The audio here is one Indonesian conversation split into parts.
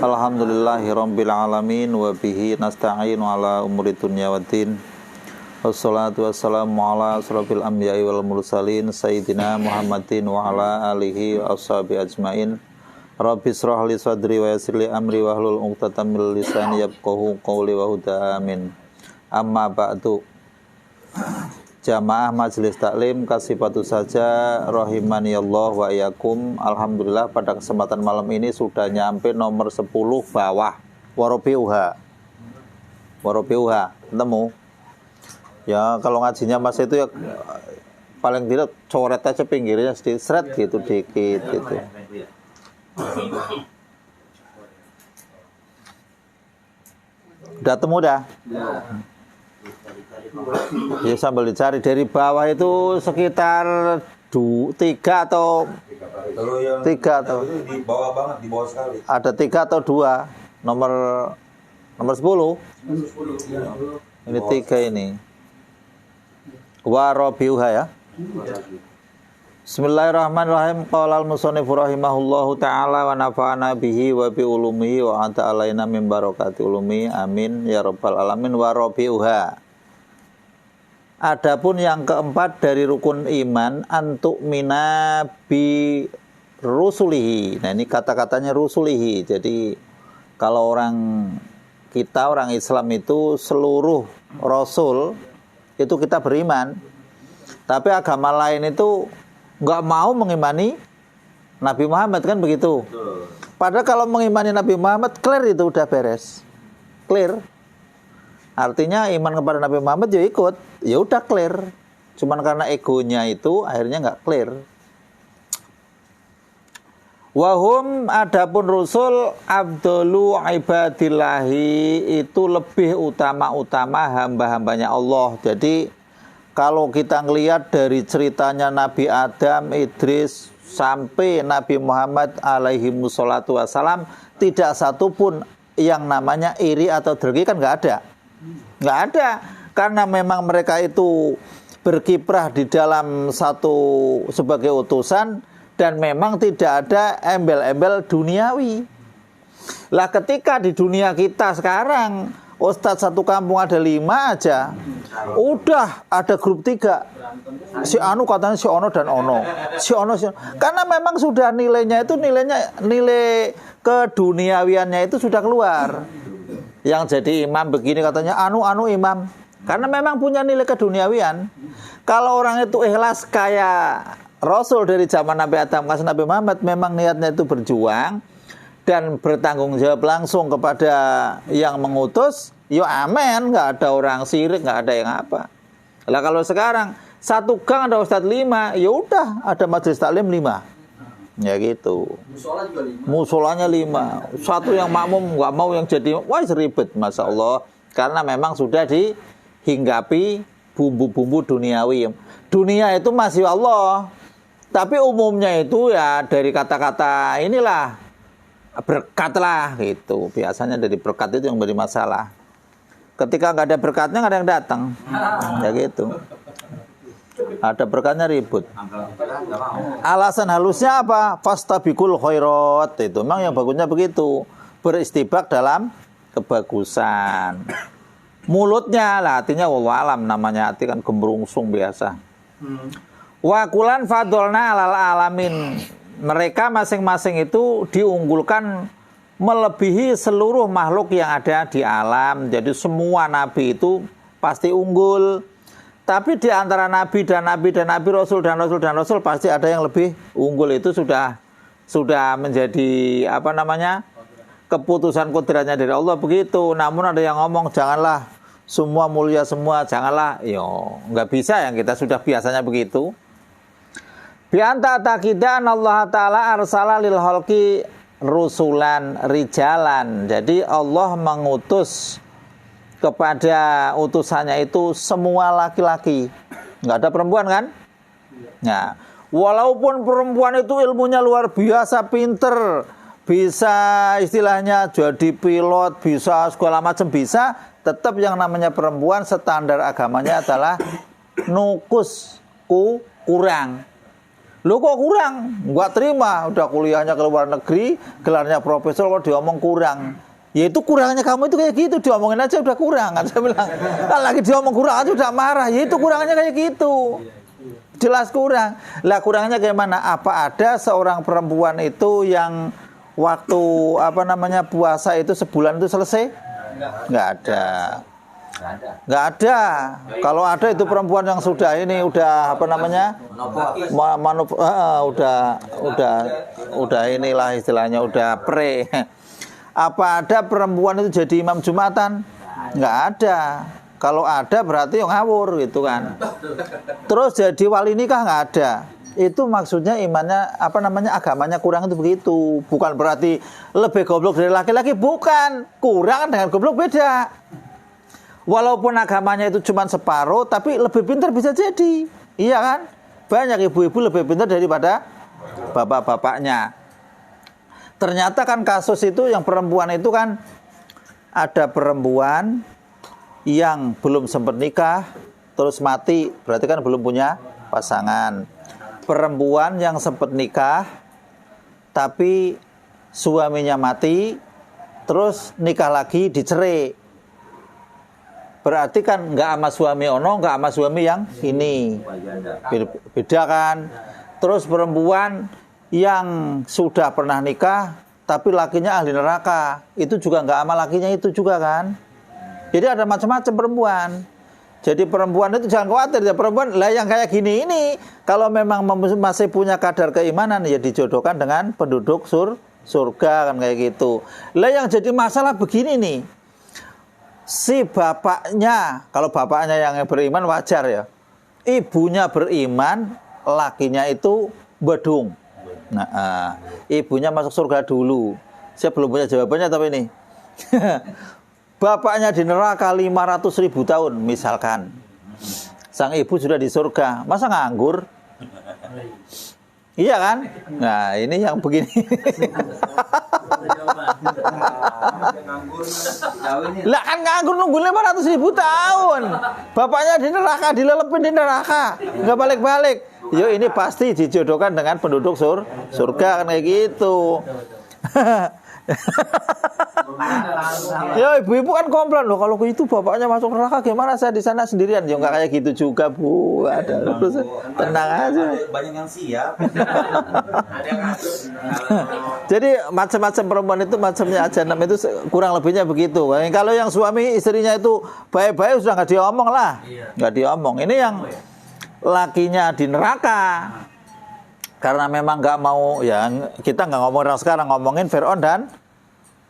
Alhamdulillahirabbil alamin wa bihi nasta'inu ala umuri dunya waddin. Wassalatu wassalamu ala asrofil anbiya'i wal mursalin sayyidina Muhammadin wa ala alihi wa ashabihi ajmain. Rabbi shrah li sadri wa yassir li amri wa hlul 'uqdatam min lisani yafqahu qawli wa huda amin. Amma ba'du. Jamaah Majelis Taklim kasifatu saja rahimani Allah wa iyyakum. Alhamdulillah pada kesempatan malam ini sudah nyampe nomor 10 bawah Warobiuha. Ketemu ya, kalau ngajinya Mas itu ya paling tidak coret aja pinggirnya sedikit seret gitu, dikit gitu. Udah temu dah? Ya sambil dicari dari bawah itu sekitar 3 atau di bawah banget, di bawah sekali. Ada 3 atau 2 nomor 10. Ini 3 ini. Warobiuha ya. Bismillahirrahmanirrahim. Qala al-musannif rahimahullahu taala wa nafa'ana bihi wa bi ulumihi wa anta alaina min barakati ulumi. Amin ya rabbal alamin. Warobiuha. Adapun yang keempat dari rukun iman, antuk mina bi rusulihi. Nah ini kata-katanya rusulihi. Jadi kalau orang Islam itu seluruh rasul itu kita beriman. Tapi agama lain itu nggak mau mengimani Nabi Muhammad, kan begitu. Padahal kalau mengimani Nabi Muhammad clear, itu udah beres, clear. Artinya iman kepada Nabi Muhammad ya ikut, ya udah clear. Cuman karena egonya itu akhirnya nggak clear. Wahum adapun rusul abdulu ibadillahi, itu lebih utama hamba-hambanya Allah. Jadi kalau kita ngelihat dari ceritanya Nabi Adam, Idris sampai Nabi Muhammad alaihi wassalatu wassalam, tidak satu pun yang namanya iri atau dengki, kan nggak ada, karena memang mereka itu berkiprah di dalam sebagai utusan, dan memang tidak ada embel-embel duniawi. Lah ketika di dunia kita sekarang ustadz satu kampung ada 5 aja, udah ada grup 3. Si Anu katanya si Ono dan Ono, si Ono. Karena memang sudah nilai keduniawiannya itu sudah keluar. Yang jadi imam begini katanya anu imam, karena memang punya nilai keduniawian. Kalau orang itu ikhlas kayak Rasul dari zaman Nabi Adam ke Nabi Muhammad, memang niatnya itu berjuang dan bertanggung jawab langsung kepada yang mengutus, yo amen, nggak ada orang sirik, nggak ada yang apa. Lah kalau sekarang satu gang ada ustadz 5, ya udah ada majelis taklim 5. Ya gitu. Musolanya 5. Satu yang makmum nggak mau yang jadi, wah ribet, masya Allah. Karena memang sudah dihinggapi bumbu-bumbu duniawi. Dunia itu masih Allah, tapi umumnya itu ya dari kata-kata inilah berkat lah gitu. Biasanya dari berkat itu yang beri masalah. Ketika nggak ada berkatnya nggak ada yang datang. Ya gitu. Ada berkatnya ribut. Alasan halusnya apa? Fastabiqul khairat. Itu memang yang bagusnya begitu. Beristibak dalam kebagusan. Mulutnya lah, artinya wallahu alam, namanya hati kan gembrungsung biasa. Wa kulan fadolna alal alamin. Mereka masing-masing itu diunggulkan melebihi seluruh makhluk yang ada di alam. Jadi semua nabi itu pasti unggul. Tapi di antara nabi dan nabi, rasul dan rasul pasti ada yang lebih unggul. Itu sudah menjadi keputusan kodratnya dari Allah begitu. Namun ada yang ngomong janganlah semua mulia semua, janganlah. Yo, nggak bisa, yang kita sudah biasanya begitu. Bi anta taqidan Allah taala arsala lil khalqi rusulan rijalan. Jadi Allah mengutus kepada utusannya itu semua laki-laki, nggak ada perempuan kan? Nah, walaupun perempuan itu ilmunya luar biasa, pinter, bisa istilahnya jadi pilot, bisa segala macam bisa, tetap yang namanya perempuan standar agamanya adalah nukus kurang. Lo kok kurang? Nggak terima, udah kuliahnya ke luar negeri, gelarnya profesor, kok diomong kurang. Ya itu kurangnya kamu itu kayak gitu, diomongin aja udah kurang kan saya bilang. Kan lagi diomong kurang aja udah marah. Ya itu kurangnya kayak gitu. Jelas kurang. Lah kurangnya gimana? Apa ada seorang perempuan itu yang waktu puasa itu sebulan itu selesai? Nggak ada. Nggak ada. Kalau ada itu perempuan yang sudah ini udah udah inilah istilahnya udah pre. Apa ada perempuan itu jadi imam Jumatan? Nggak ada. Kalau ada berarti yang ngawur gitu kan. Terus jadi wali nikah nggak ada. Itu maksudnya imannya agamanya kurang itu begitu. Bukan berarti lebih goblok dari laki-laki, bukan. Kurang dengan goblok beda. Walaupun agamanya itu cuma separuh, tapi lebih pintar bisa jadi. Iya kan? Banyak ibu-ibu lebih pintar daripada bapak-bapaknya. Ternyata kan kasus itu yang perempuan itu kan ada perempuan yang belum sempat nikah, terus mati, berarti kan belum punya pasangan. Perempuan yang sempat nikah, tapi suaminya mati, terus nikah lagi dicerai. Berarti kan nggak sama suami ono, nggak sama suami yang ini. Beda kan. Terus perempuan yang sudah pernah nikah, tapi lakinya ahli neraka. Itu juga nggak sama lakinya itu juga kan. Jadi ada macam-macam perempuan. Jadi perempuan itu jangan khawatir ya, perempuan lah yang kayak gini ini kalau memang masih punya kadar keimanan ya dijodohkan dengan penduduk surga kan kayak gitu. Lah yang jadi masalah begini nih. Si bapaknya, kalau bapaknya yang beriman wajar ya. Ibunya beriman, lakinya itu bedung. Nah, ibunya masuk surga dulu. Saya belum punya jawabannya tapi ini. Bapaknya di neraka 500.000 tahun misalkan. Sang ibu sudah di surga, masa nganggur? Iya kan? Nah ini yang begini. Lah kan nganggur nunggu 500.000 tahun. Bapaknya di neraka, dilelepin di neraka, nggak balik-balik. Yo ini pasti dijodohkan dengan penduduk surga kan kayak gitu. Ya ibu-ibu kan komplain loh kalau itu bapaknya masuk neraka gimana saya di sana sendirian ya nggak kayak gitu juga Bu, ada terus tenang aja. Banyak yang siap. Jadi macam-macam perempuan itu macamnya aja itu kurang lebihnya begitu. Kalau yang suami istrinya itu baik-baik sudah nggak diomong lah, nggak diomong. Ini yang lakinya di neraka karena memang nggak mau ya kita nggak ngomongin sekarang ngomongin Fir'aun dan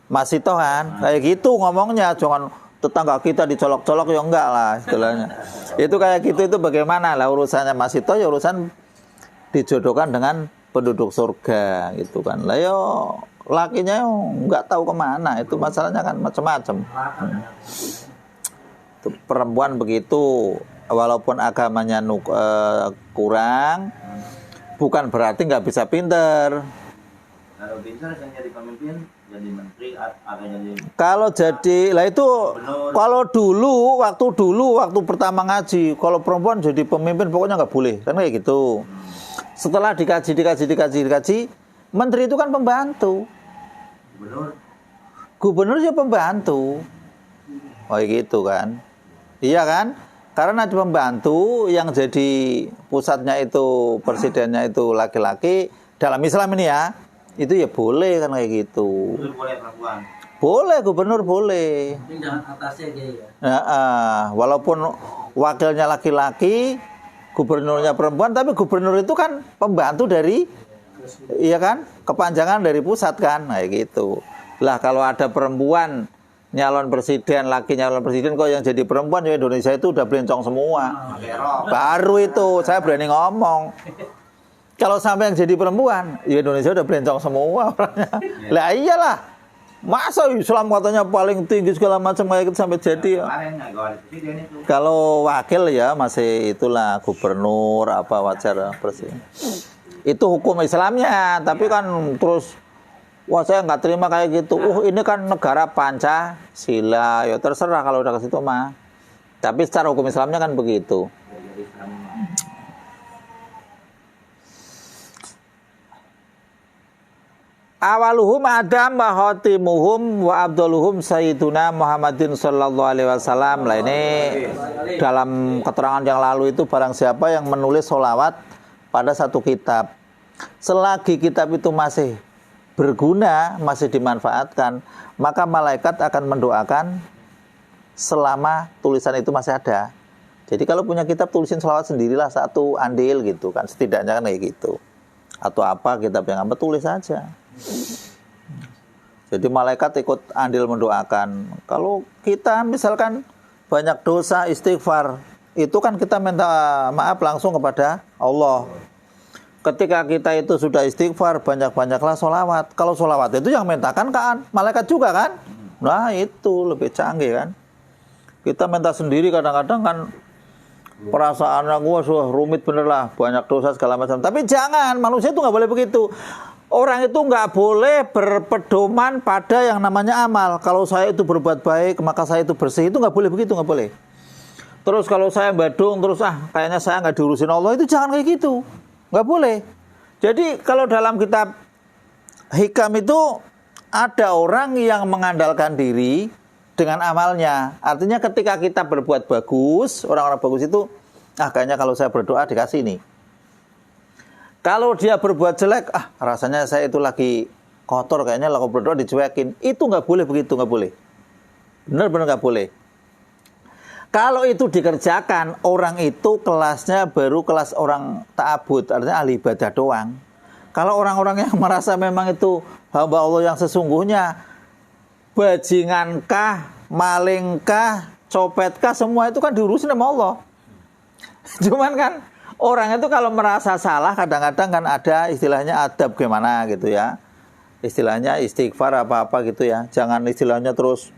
Masito kan kayak gitu ngomongnya jangan tetangga kita dicolok-colok ya enggak lah istilahnya itu kayak gitu itu bagaimana lah urusannya Masito ya urusan dijodohkan dengan penduduk surga gitu kan lah yo lakinya yo nggak tahu kemana itu masalahnya kan macam-macam itu perempuan begitu walaupun agamanya kurang bukan berarti nggak bisa pinter. Kalau pinter yang jadi pemimpin, jadi menteri atau jadi. Kalau jadi, lah itu kalau dulu waktu pertama ngaji, kalau perempuan jadi pemimpin pokoknya nggak boleh, kan kayak gitu. Setelah dikaji, menteri itu kan pembantu. Gubernur ya pembantu. Oh gitu kan, iya kan? Karena nanti pembantu yang jadi pusatnya itu presidennya itu laki-laki dalam Islam ini ya itu ya boleh kan kayak gitu. Boleh perempuan. Boleh gubernur boleh. Jangan atasnya dia ya. Walaupun wakilnya laki-laki, gubernurnya perempuan, tapi gubernur itu kan pembantu dari, iya kan, kepanjangan dari pusat kan kayak gitu. Lah kalau ada perempuan nyalon presiden, laki nyalon presiden kok yang jadi perempuan ya Indonesia itu udah belencong semua. Baru itu saya berani ngomong. Kalau sampai yang jadi perempuan, ya Indonesia udah belencong semua orangnya. Lah iyalah. Masa Islam katanya paling tinggi segala macam kayak gitu sampai jadi ya. Kalau wakil ya masih itulah gubernur apa wajar presiden. Itu hukum Islamnya, tapi kan terus wah saya nggak terima kayak gitu. Ini kan negara Pancasila. Ya terserah kalau udah ke situ mah. Tapi secara hukum Islamnya kan begitu. Awaluhum Adam wa khatimuhum wa abduluhum Sayyiduna Muhammadin sallallahu alaihi wasallam. Lah ini dalam keterangan yang lalu itu barang siapa yang menulis sholawat pada satu kitab, selagi kitab itu masih berguna, masih dimanfaatkan, maka malaikat akan mendoakan selama tulisan itu masih ada. Jadi kalau punya kitab, tulisin sholawat sendirilah satu andil gitu kan, setidaknya kan kayak gitu. Atau apa kitab yang apa, tulis saja. Jadi malaikat ikut andil mendoakan. Kalau kita misalkan banyak dosa, istighfar, itu kan kita minta maaf langsung kepada Allah. Ketika kita itu sudah istighfar, banyak-banyaklah sholawat. Kalau sholawat itu yang mintakan kan malaikat juga kan. Nah itu lebih canggih kan. Kita minta sendiri kadang-kadang kan perasaannya gua rumit bener lah, banyak dosa segala macam. Tapi jangan, manusia itu nggak boleh begitu. Orang itu nggak boleh berpedoman pada yang namanya amal. Kalau saya itu berbuat baik, maka saya itu bersih. Itu nggak boleh begitu, nggak boleh. Terus kalau saya badung, terus kayaknya saya nggak diurusin Allah, itu jangan kayak gitu. Nggak boleh. Jadi kalau dalam kitab Hikam itu ada orang yang mengandalkan diri dengan amalnya. Artinya ketika kita berbuat bagus, orang-orang bagus itu, kayaknya kalau saya berdoa dikasih nih. Kalau dia berbuat jelek, rasanya saya itu lagi kotor, kayaknya kalau berdoa dicuekin. Itu nggak boleh begitu, nggak boleh. Benar-benar nggak boleh. Kalau itu dikerjakan, orang itu kelasnya baru kelas orang ta'abud, artinya ahli ibadah doang. Kalau orang-orang yang merasa memang itu hamba Allah yang sesungguhnya, bajingankah, malingkah, copetkah, semua itu kan diurusin sama Allah. Cuman kan orang itu kalau merasa salah kadang-kadang kan ada istilahnya adab gimana gitu ya. Istilahnya istighfar apa-apa gitu ya. Jangan istilahnya terus,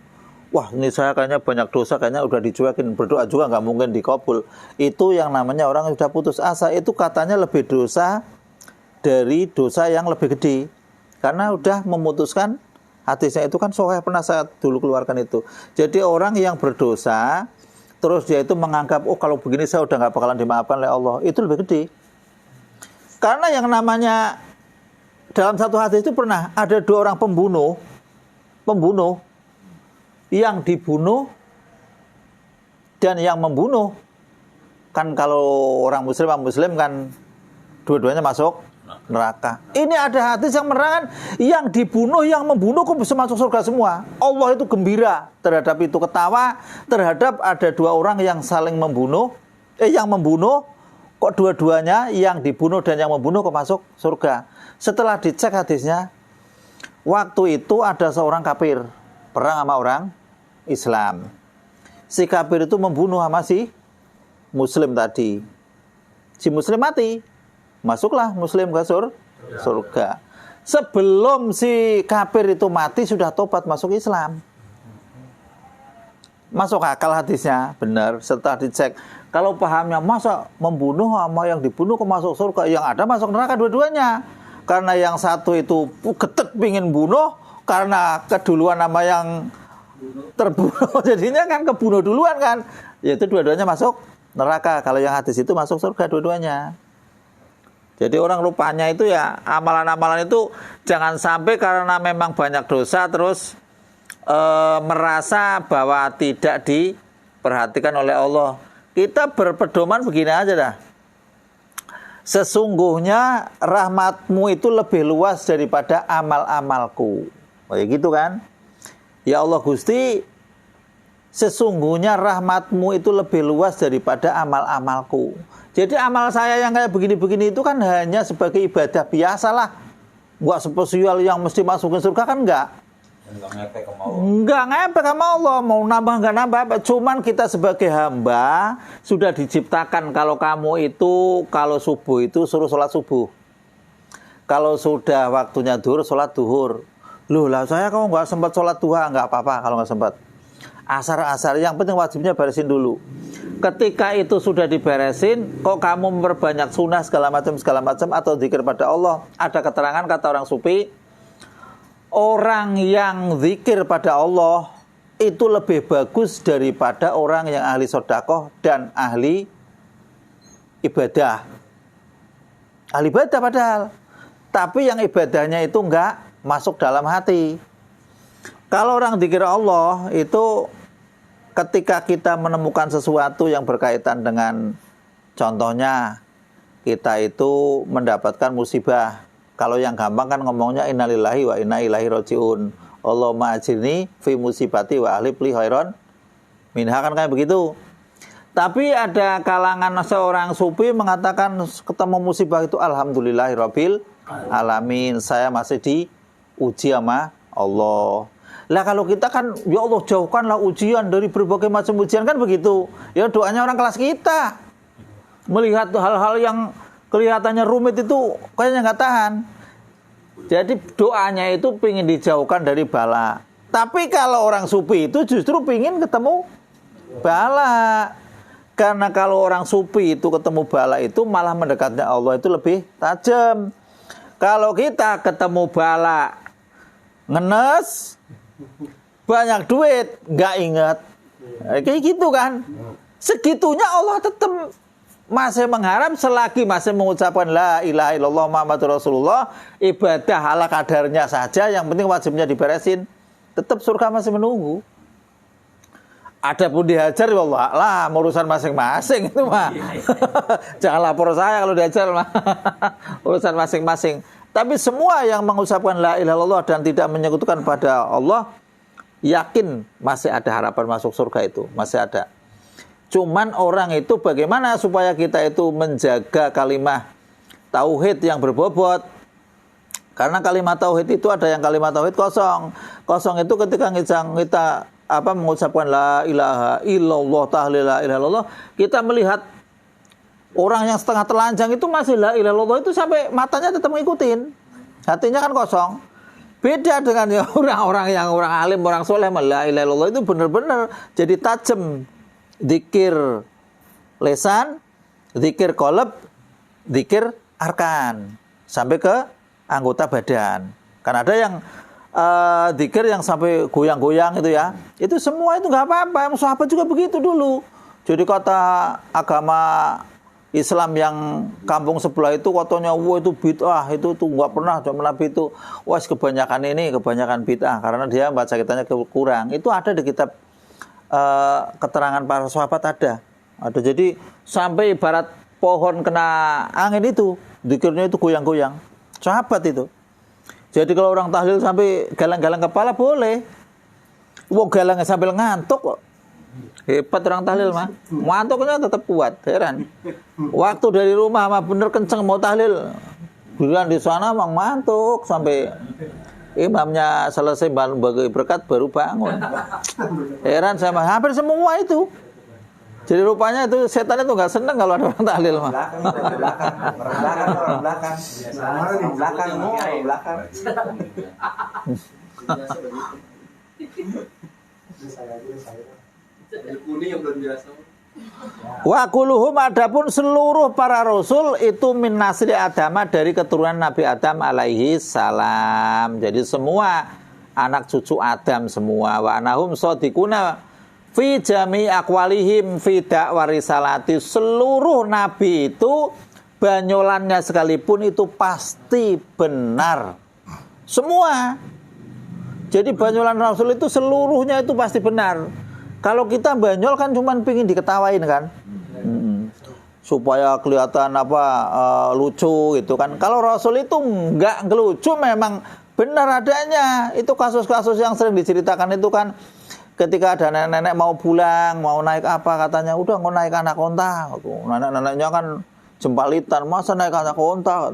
wah ini saya kayaknya banyak dosa, kayaknya udah dicuekin, berdoa juga nggak mungkin dikabul. Itu yang namanya orang yang sudah putus asa. Itu katanya lebih dosa dari dosa yang lebih gede. Karena udah memutuskan, hadisnya itu kan Sahih, pernah saya dulu keluarkan itu. Jadi orang yang berdosa terus dia itu menganggap, kalau begini saya udah nggak bakalan dimaafkan oleh Allah, itu lebih gede. Karena yang namanya dalam satu hadis itu pernah ada dua orang pembunuh yang dibunuh dan yang membunuh. Kan kalau orang muslim kan dua-duanya masuk neraka. Ini ada hadis yang menerangkan yang dibunuh, yang membunuh kok bisa masuk surga semua. Allah itu gembira terhadap itu, ketawa terhadap ada dua orang yang saling membunuh, yang membunuh kok dua-duanya, yang dibunuh dan yang membunuh kok masuk surga. Setelah dicek hadisnya, waktu itu ada seorang kafir perang sama orang Islam. Si kafir itu membunuh sama si muslim tadi. Si muslim mati. Masuklah muslim ke surga. Sebelum si kafir itu mati sudah tobat masuk Islam. Masuk akal hadisnya, benar. Setelah dicek, kalau pahamnya masa membunuh sama yang dibunuh kok masuk surga, yang ada masuk neraka dua-duanya. Karena yang satu itu getek pingin bunuh, karena keduluan sama yang terbunuh, jadinya kan kebunuh duluan kan. Yaitu dua-duanya masuk neraka. Kalau yang hadis itu masuk surga dua-duanya. Jadi orang rupanya itu ya, amalan-amalan itu jangan sampai karena memang banyak dosa terus merasa bahwa tidak diperhatikan oleh Allah. Kita berpedoman begini aja dah. Sesungguhnya rahmatmu itu lebih luas daripada amal-amalku. Ya gitu kan? Ya Allah Gusti, sesungguhnya rahmatmu itu lebih luas daripada amal-amalku. Jadi amal saya yang kayak begini-begini itu kan hanya sebagai ibadah biasalah. Enggak spesial yang mesti masukin surga kan enggak. Enggak ngepek sama Allah. Mau nambah enggak nambah. Cuman kita sebagai hamba sudah diciptakan kalau kamu itu, kalau subuh itu suruh sholat subuh. Kalau sudah waktunya duhur, sholat duhur. Loh lah saya kalau enggak sempat sholat duha, enggak apa-apa kalau enggak sempat. Asar-asar, yang penting wajibnya beresin dulu. Ketika itu sudah diberesin, kok kamu memperbanyak sunnah segala macam atau zikir pada Allah. Ada keterangan kata orang sufi, orang yang zikir pada Allah itu lebih bagus daripada orang yang ahli sedekah dan ahli ibadah. Ahli ibadah padahal, tapi yang ibadahnya itu enggak masuk dalam hati. Kalau orang dzikir Allah itu ketika kita menemukan sesuatu yang berkaitan dengan, contohnya kita itu mendapatkan musibah. Kalau yang gampang kan ngomongnya innalillahi wa inna ilaihi rajiun. Allahumma ajirni fi musibati wa ahlib li khairon minha, kan kayak begitu. Tapi ada kalangan seorang sufi mengatakan ketemu musibah itu alhamdulillahirabbil alamin, saya masih diuji sama Allah. Lah kalau kita kan, ya Allah jauhkanlah ujian dari berbagai macam ujian, kan begitu. Ya doanya orang kelas kita. Melihat hal-hal yang kelihatannya rumit itu kayaknya nggak tahan. Jadi doanya itu pingin dijauhkan dari bala. Tapi kalau orang sufi itu justru pingin ketemu bala. Karena kalau orang sufi itu ketemu bala itu malah mendekatnya Allah itu lebih tajam. Kalau kita ketemu bala, ngenes, banyak duit, nggak ingat, kayak gitu kan. Segitunya Allah tetap masih mengharap selagi masih mengucapkan la ilaha illallah Muhammadur Rasulullah, ibadah ala kadarnya saja, yang penting wajibnya diberesin, tetap surga masih menunggu. Adapun dihajar, ya Allah lah, urusan masing-masing itu mah. Jangan lapor saya kalau dihajar mah. Urusan masing-masing. Tapi semua yang mengucapkan la ilaha illallah dan tidak menyekutukan pada Allah, yakin masih ada harapan masuk surga itu, masih ada. Cuman orang itu bagaimana supaya kita itu menjaga kalimat tauhid yang berbobot. Karena kalimat tauhid itu ada yang kalimat tauhid kosong. Kosong itu ketika kita mengucapkan la ilaha illallah, tahlil la ilaha illallah, kita melihat orang yang setengah telanjang itu masih la ilaha illallah itu sampai matanya tetap ngikutin. Hatinya kan kosong. Beda dengan ya orang-orang yang orang alim, orang soleh, la ilaha illallah itu benar-benar jadi tajam. Dzikir lesan, dzikir qalb, dzikir arkan, sampai ke anggota badan. Kan ada yang dzikir yang sampai goyang-goyang itu ya. Itu semua itu nggak apa-apa. Sahabat juga begitu dulu. Jadi kata agama Islam yang kampung sebelah itu katanya, wah itu bid'ah, itu tuh nggak pernah Nabi itu, wah kebanyakan bid'ah karena dia baca kitabnya kurang. Itu ada di kitab keterangan para sahabat ada. Jadi sampai ibarat pohon kena angin itu, dzikirnya itu goyang-goyang. Sahabat itu. Jadi kalau orang tahlil sampai galang-galang kepala boleh. Wong galangnya sambil ngantuk kok. Hebat orang tahlil mah. Ngantuknya tetap kuat, heran. Waktu dari rumah mah bener kenceng mau tahlil. Bulan di sana mah ngantuk sampai imamnya selesai bagi berkat baru bangun. Heran saya mah, hampir semua itu. Jadi rupanya itu setan itu nggak seneng kalau ada orang tahlil mah. Belakang. Wa kulluhum, adapun seluruh para rasul itu min nasli Adam, dari keturunan Nabi Adam alaihi salam. Jadi semua anak cucu Adam semua. Wa anahum shadiquna fi jami aqwalihim fi da'wa risalati. Seluruh nabi itu banyolannya sekalipun itu pasti benar. Semua. Jadi banyolan rasul itu seluruhnya itu pasti benar. Kalau kita banyol kan cuman pingin diketawain kan, supaya kelihatan lucu gitu kan. Kalau Rasul itu nggak ngelucu, memang benar adanya. Itu kasus-kasus yang sering diceritakan itu kan, ketika ada nenek-nenek mau pulang, mau naik apa katanya, udah mau naik anak onta. Nenek-neneknya kan jempalitan, masa naik anak onta?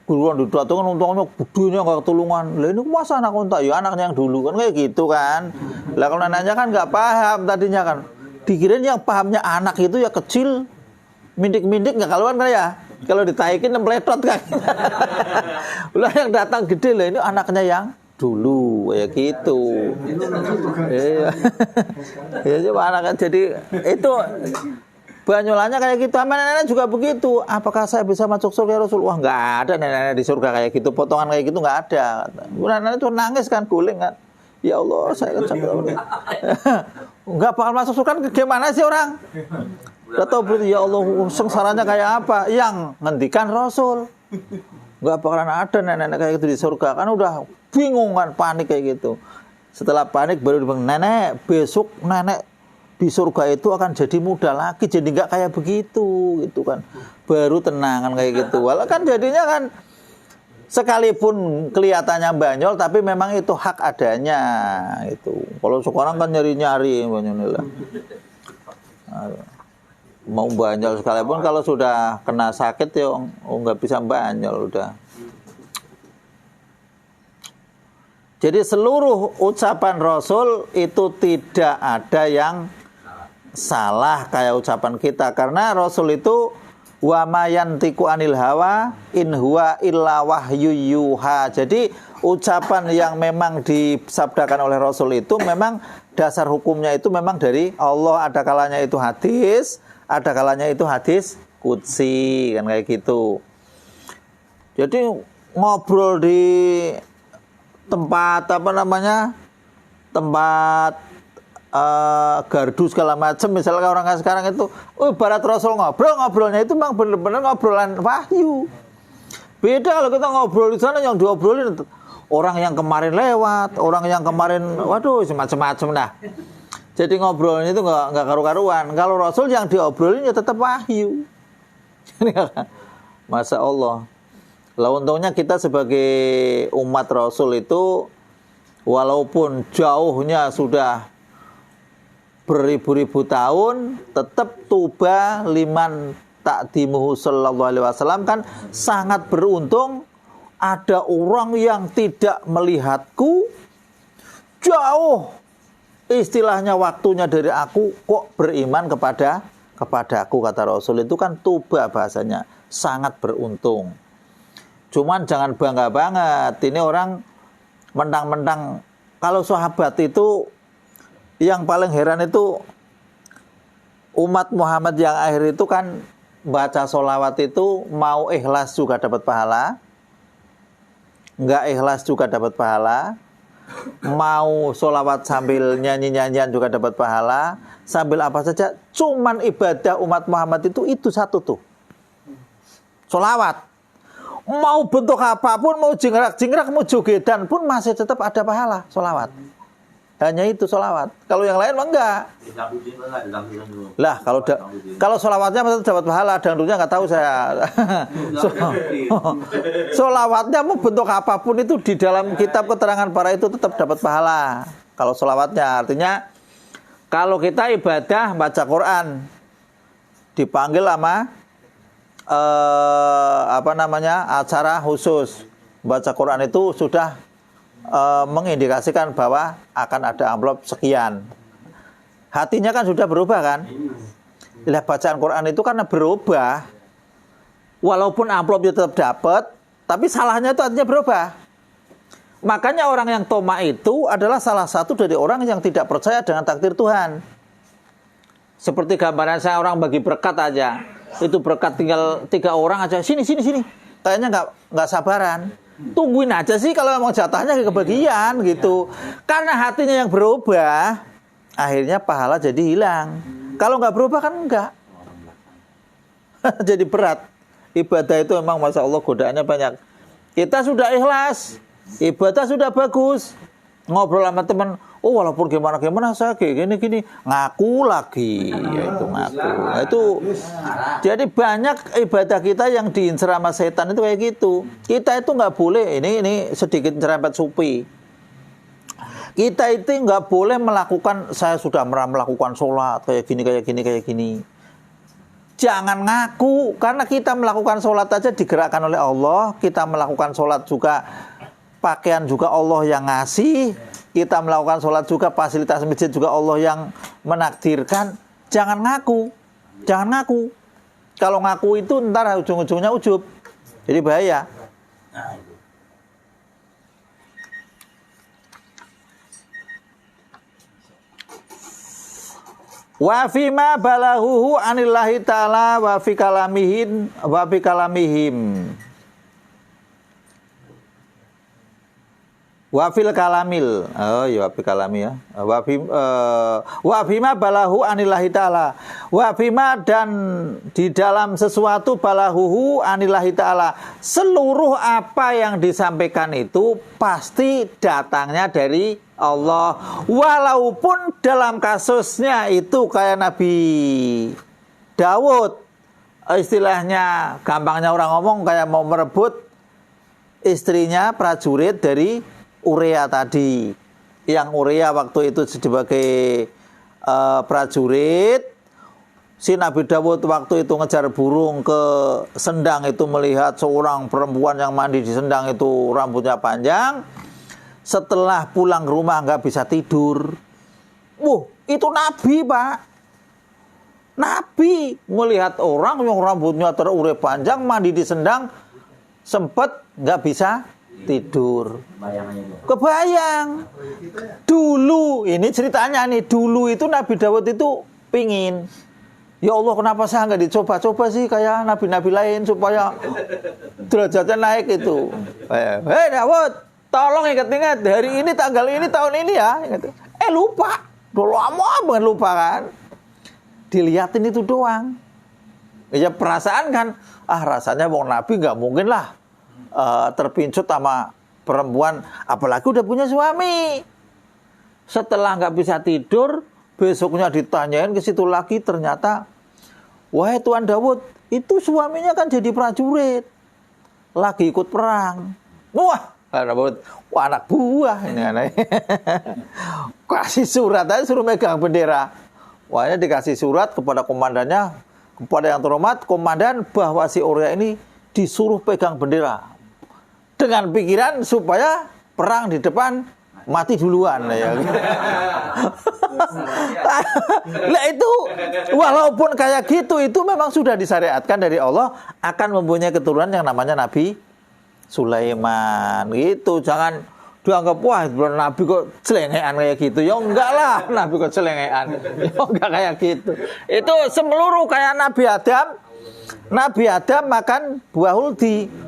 Guruan didatengin untungnya gedenya nggak ketulungan. Lah ini masa anak onta? Ya anaknya yang dulu kan kayak gitu kan. Lah kalau neneknya kan nggak paham tadinya kan. Dikirain yang pahamnya anak itu ya kecil, mindik-mindik nggak kaluan kan ya. Kalau ditaikin nempletot kan. Lah yang datang gede lah ini anaknya yang dulu ya gitu. Iya. Ya coba anaknya jadi itu. Banyolannya kayak gitu, sama nenek juga begitu. Apakah saya bisa masuk surga Rasul? Wah nggak ada nenek di surga kayak gitu, potongan kayak gitu nggak ada. Nenek itu nangis kan, guling kan. Ya Allah, saya kan nggak bakal masuk surga. Gimana sih orang? Udah tahu berarti ya Allah, sengsaranya kayak apa? Yang ngendikan Rasul. Nggak bakalan ada nenek kayak gitu di surga. Kan udah bingung kan, panik kayak gitu. Setelah panik baru bilang, nenek besok nenek di surga itu akan jadi muda lagi, jadi nggak kayak begitu gitu kan. Baru tenang kan kayak gitu. Walau kan jadinya kan sekalipun kelihatannya banyol tapi memang itu hak adanya itu. Kalau sekarang kan nyari-nyari banyol lah. Mau banyol sekalipun kalau sudah kena sakit ya nggak bisa banyol udah. Jadi seluruh ucapan Rasul itu tidak ada yang salah kayak ucapan kita, karena Rasul itu wa ma yantiqu anil hawa in huwa illa wahyu yuha. Jadi ucapan yang memang disabdakan oleh Rasul itu memang dasar hukumnya itu memang dari Allah. Ada kalanya itu hadis, ada kalanya itu hadis qudsi kan kayak gitu. Jadi ngobrol di tempat apa namanya, tempat gardu segala macam, misalnya orang sekarang itu ibarat Rasul ngobrolnya itu memang benar-benar ngobrolan wahyu. Beda kalau kita ngobrol di sana, yang diobrolin orang yang kemarin lewat, orang yang kemarin waduh semacam-macam dah. Jadi ngobrolnya itu nggak karu-karuan. Kalau Rasul yang diobrolin ya tetap wahyu. Masya Allah. Lah untungnya kita sebagai umat Rasul itu walaupun jauhnya sudah beribu-ribu tahun, tetap tuba liman ta'dimuhu sallallahu alaihi wasallam, kan sangat beruntung ada orang yang tidak melihatku jauh, istilahnya waktunya dari aku kok beriman kepadaku, kata Rasul. Itu kan tuba bahasanya, sangat beruntung. Cuman jangan bangga banget. Ini orang mentang-mentang, kalau sahabat itu yang paling heran itu umat Muhammad yang akhir itu kan baca sholawat itu mau ikhlas juga dapat pahala, nggak ikhlas juga dapat pahala, mau sholawat sambil nyanyi-nyanyian juga dapat pahala, sambil apa saja. Cuman ibadah umat Muhammad itu satu tuh, sholawat. Mau bentuk apapun, mau jingrak-jingrak, mau jogedan pun masih tetap ada pahala sholawat. Hanya itu sholawat. Kalau yang lain enggak. Lah kalau sholawatnya tetap dapat pahala, dangdutnya nggak tahu saya. Sholawatnya mau bentuk apapun itu di dalam kitab keterangan para itu tetap dapat pahala. Kalau sholawatnya artinya kalau kita ibadah baca Quran dipanggil sama acara khusus baca Quran itu sudah mengindikasikan bahwa akan ada amplop sekian. Hatinya kan sudah berubah kan? Lah bacaan Quran itu karena berubah. Walaupun amplopnya tetap dapat, tapi salahnya itu artinya berubah. Makanya orang yang toma itu adalah salah satu dari orang yang tidak percaya dengan takdir Tuhan. Seperti gambaran saya orang bagi berkat aja. Itu berkat tinggal 3 orang aja. Sini. Kayaknya nggak sabaran. Tungguin aja sih kalau memang jatahnya kebagian gitu. Karena hatinya yang berubah, akhirnya pahala jadi hilang. Kalau nggak berubah kan enggak. Jadi berat. Ibadah itu memang masya Allah godaannya banyak. Kita sudah ikhlas, ibadah sudah bagus, ngobrol sama teman, oh walaupun gimana saya gini ngaku lagi, yaitu ngaku. Nah, itu jadi banyak ibadah kita yang diincer sama setan itu kayak gitu. Kita itu nggak boleh, ini sedikit nyerempet supi. Kita itu nggak boleh melakukan, saya sudah melakukan sholat kayak gini. Jangan ngaku, karena kita melakukan sholat aja digerakkan oleh Allah. Kita melakukan sholat juga, pakaian juga Allah yang ngasih. Kita melakukan sholat juga, fasilitas masjid juga Allah yang menakdirkan. Jangan ngaku. Kalau ngaku itu ntar ujung-ujungnya ujub. Jadi bahaya. Wa fima balahuhu anillahi ta'ala wa fi kalamihim. Wafil kalamil, oh ya wafil kalami ya. Wafima balahu anillahi ta'ala. Wafima dan di dalam sesuatu balahuhu anillahi ta'ala. Seluruh apa yang disampaikan itu pasti datangnya dari Allah. Walaupun dalam kasusnya itu kayak Nabi Daud, istilahnya gampangnya orang ngomong kayak mau merebut istrinya prajurit dari Urea tadi, yang Urea waktu itu sebagai prajurit, si Nabi Dawud waktu itu ngejar burung ke sendang itu melihat seorang perempuan yang mandi di sendang itu rambutnya panjang. Setelah pulang ke rumah nggak bisa tidur. Itu Nabi, Pak. Nabi melihat orang yang rambutnya terurai panjang mandi di sendang, sempet nggak bisa tidur. Kebayang. Dulu, ini ceritanya nih, dulu itu Nabi Dawud itu pingin, ya Allah kenapa saya nggak dicoba-coba sih kayak nabi-nabi lain supaya derajatnya naik itu. Hei Dawud, tolong ingat-ingat hari ini tanggal ini tahun ini ya. Lupa. Dulu lama banget lupa kan. Dilihatin itu doang. Ya perasaan kan, rasanya wong Nabi nggak mungkin lah terpincut sama perempuan, apalagi udah punya suami. Setelah nggak bisa tidur, besoknya ditanyain ke situ lagi, ternyata wahai Tuan Dawud, itu suaminya kan jadi prajurit, lagi ikut perang. Wah anak buah ini aneh. Kasih surat aja suruh megang bendera. Wahnya dikasih surat kepada komandannya, kepada yang terhormat, komandan, bahwa si Urea ini disuruh pegang bendera dengan pikiran supaya perang di depan mati duluan ya. Nah itu walaupun kayak gitu, itu memang sudah disyariatkan dari Allah akan mempunyai keturunan yang namanya Nabi Sulaiman gitu. Jangan dianggap wah Nabi kok celengean kayak gitu. Ya enggak lah, Nabi kok celengean. Ya enggak kayak gitu. Itu semeluruh kayak Nabi Adam. Nabi Adam makan buah huldi.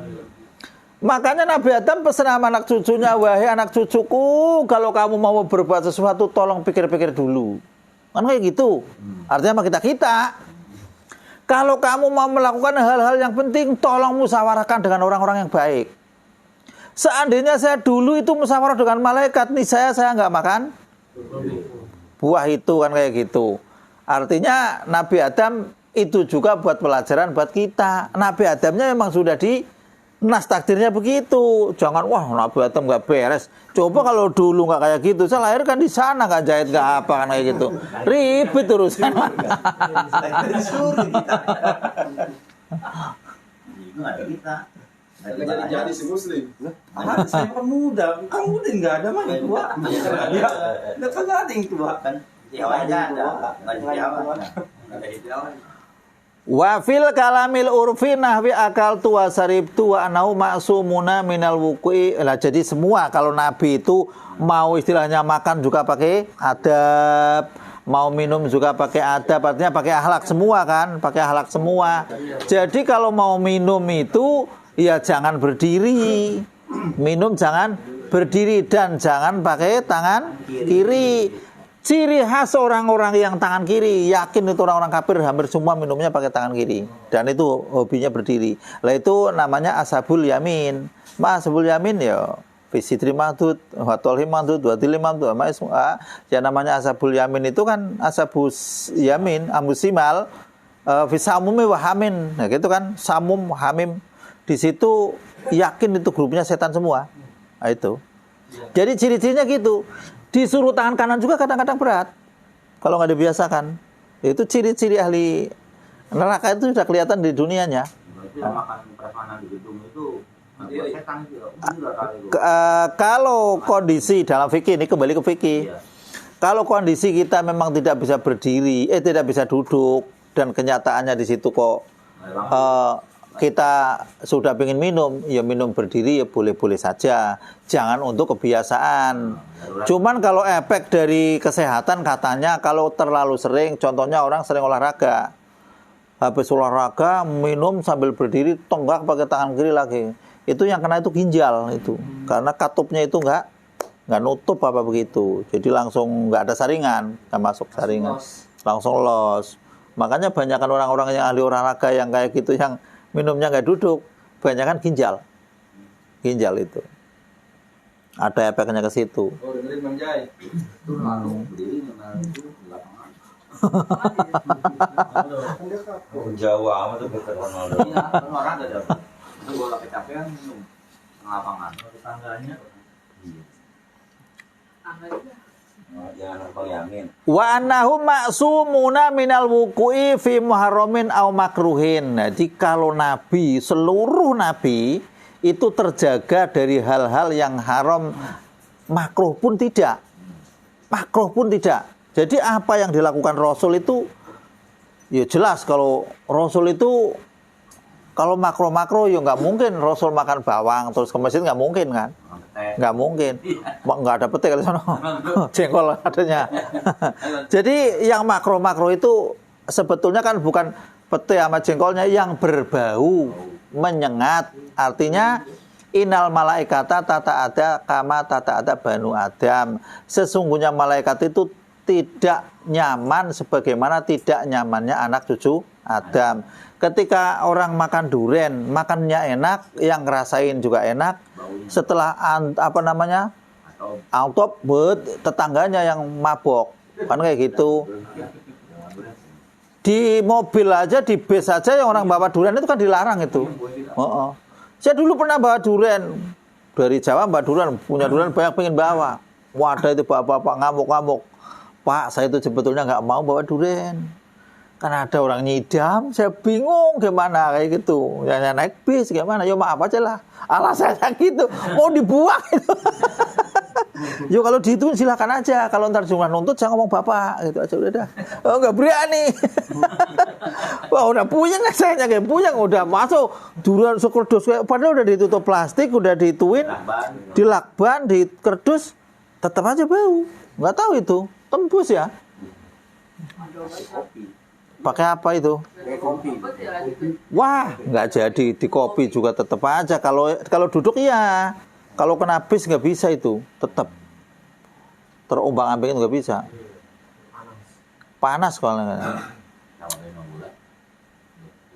Makanya Nabi Adam pesan sama anak cucunya, wahai anak cucuku, kalau kamu mau berbuat sesuatu tolong pikir-pikir dulu. Kan kayak gitu. Artinya sama kita. Kalau kamu mau melakukan hal-hal yang penting, tolong musyawarahkan dengan orang-orang yang baik. Seandainya saya dulu itu musyawarah dengan malaikat, nih saya nggak makan buah itu, kan kayak gitu. Artinya Nabi Adam itu juga buat pelajaran buat kita. Nabi Adamnya memang sudah nas takdirnya begitu. Jangan wah Nabi Adam nggak beres. Coba kalau dulu nggak kayak gitu, saya lahir kan di sana, nggak jahit nggak apa kan kayak gitu. Ribet urusan. Jadi si Muslim. Saya kan muda, kamu udah nggak ada mah yang tua. Ya, nggak ada yang tua kan. Wa fil kalamil urfi nahwi akaltu wa saribtu wa anau ma'sumuna minal wuqi. Lah jadi semua kalau Nabi itu mau istilahnya makan juga pakai adab, mau minum juga pakai adab, artinya pakai akhlak semua kan, pakai akhlak semua. Jadi kalau mau minum itu ya jangan berdiri. Minum jangan berdiri dan jangan pakai tangan kiri. Ciri khas orang-orang yang tangan kiri, yakin itu orang-orang kafir hampir semua minumnya pakai tangan kiri. Dan itu hobinya berdiri. Lah itu namanya ashabul yamin. Ashabul yamin ya fisidri mahdud, watolhi mahdud, watili mahdud. Ya namanya ashabul yamin itu kan ashabus yamin, amusimal, fisamumi wahamin. Nah gitu kan, samum, hamim. Di situ yakin itu grupnya setan semua. Nah itu. Jadi ciri-cirinya gitu. Disuruh tangan kanan juga kadang-kadang berat kalau nggak dibiasakan. Itu ciri-ciri ahli neraka itu sudah kelihatan di dunianya. Kalau kondisi dalam fikih, ini kembali ke fikih. Kalau kondisi kita memang tidak bisa berdiri, tidak bisa duduk, dan kenyataannya di situ kok kita sudah ingin minum, ya minum berdiri ya boleh-boleh saja. Jangan untuk kebiasaan. Cuman kalau efek dari kesehatan katanya kalau terlalu sering, contohnya orang sering olahraga. Habis olahraga minum sambil berdiri, tonggak pakai tangan kiri lagi. Itu yang kena itu ginjal itu. Karena katupnya itu enggak nggak nutup apa begitu. Jadi langsung nggak ada saringan, nggak masuk saringan, langsung los. Makanya banyakan orang-orang yang ahli olahraga yang kayak gitu yang minumnya nggak duduk, banyakan ginjal itu. Ada efeknya ke situ. Oh, dengerin Bang Jai. Itu langsung berdiri dengan itu di lapangan. Jauh amat tuh Peter Ronaldo. Iya, kan orang ada dapat. Itu bola kecapean minum di lapangan. Tetangganya. Jangan numpang yamin. Wa annahum ma'sumuna minal wuqu'i fi muharramin aw makruhin. Jadi kalau nabi, seluruh nabi itu terjaga dari hal-hal yang haram, makruh pun tidak. Makruh pun tidak. Jadi apa yang dilakukan Rasul itu ya jelas. Kalau Rasul itu kalau makro-makro ya nggak mungkin Rasul makan bawang terus ke masjid, nggak mungkin kan? Nggak mungkin. Nggak ada pete kali sana. Jengkol adanya. Jadi yang makro-makro itu sebetulnya kan bukan pete sama jengkolnya yang berbau, menyengat. Artinya innal malaikata tata ada kama tata ada banu Adam. Sesungguhnya malaikat itu tidak nyaman sebagaimana tidak nyamannya anak cucu Adam. Ketika orang makan durian, makannya enak, yang ngerasain juga enak. Setelah autop, tetangganya yang mabok, kan kayak gitu. Di mobil aja, di bis aja yang orang bawa durian itu kan dilarang itu. Saya dulu pernah bawa durian dari Jawa, bawa durian, punya durian banyak pengen bawa. Wadah itu bapak-bapak ngamuk-ngamuk. Pak, saya itu sebetulnya nggak mau bawa durian. Karena ada orang nyidam, saya bingung gimana kayak gitu. Ya naik bis gimana? Ya maaf aja lah. Alasannya gitu, mau dibuang itu. Yo kalau dihituin silakan aja. Kalau ntar jumlah nuntut saya ngomong bapak gitu aja udah dah. Oh nggak berani. Wah udah puyeng saya kayak puyeng udah masuk durian sekerdus kayak padahal udah ditutup plastik, udah dituin, dilakban, dikerdus, tetap aja bau. Nggak tahu itu tembus ya. Pakai apa itu? Wah, nggak jadi. Di kopi juga tetap aja. Kalau duduk iya. Kalau kena bis nggak bisa itu. Tetap terombang-ambingin nggak bisa. Panas kalau nggak.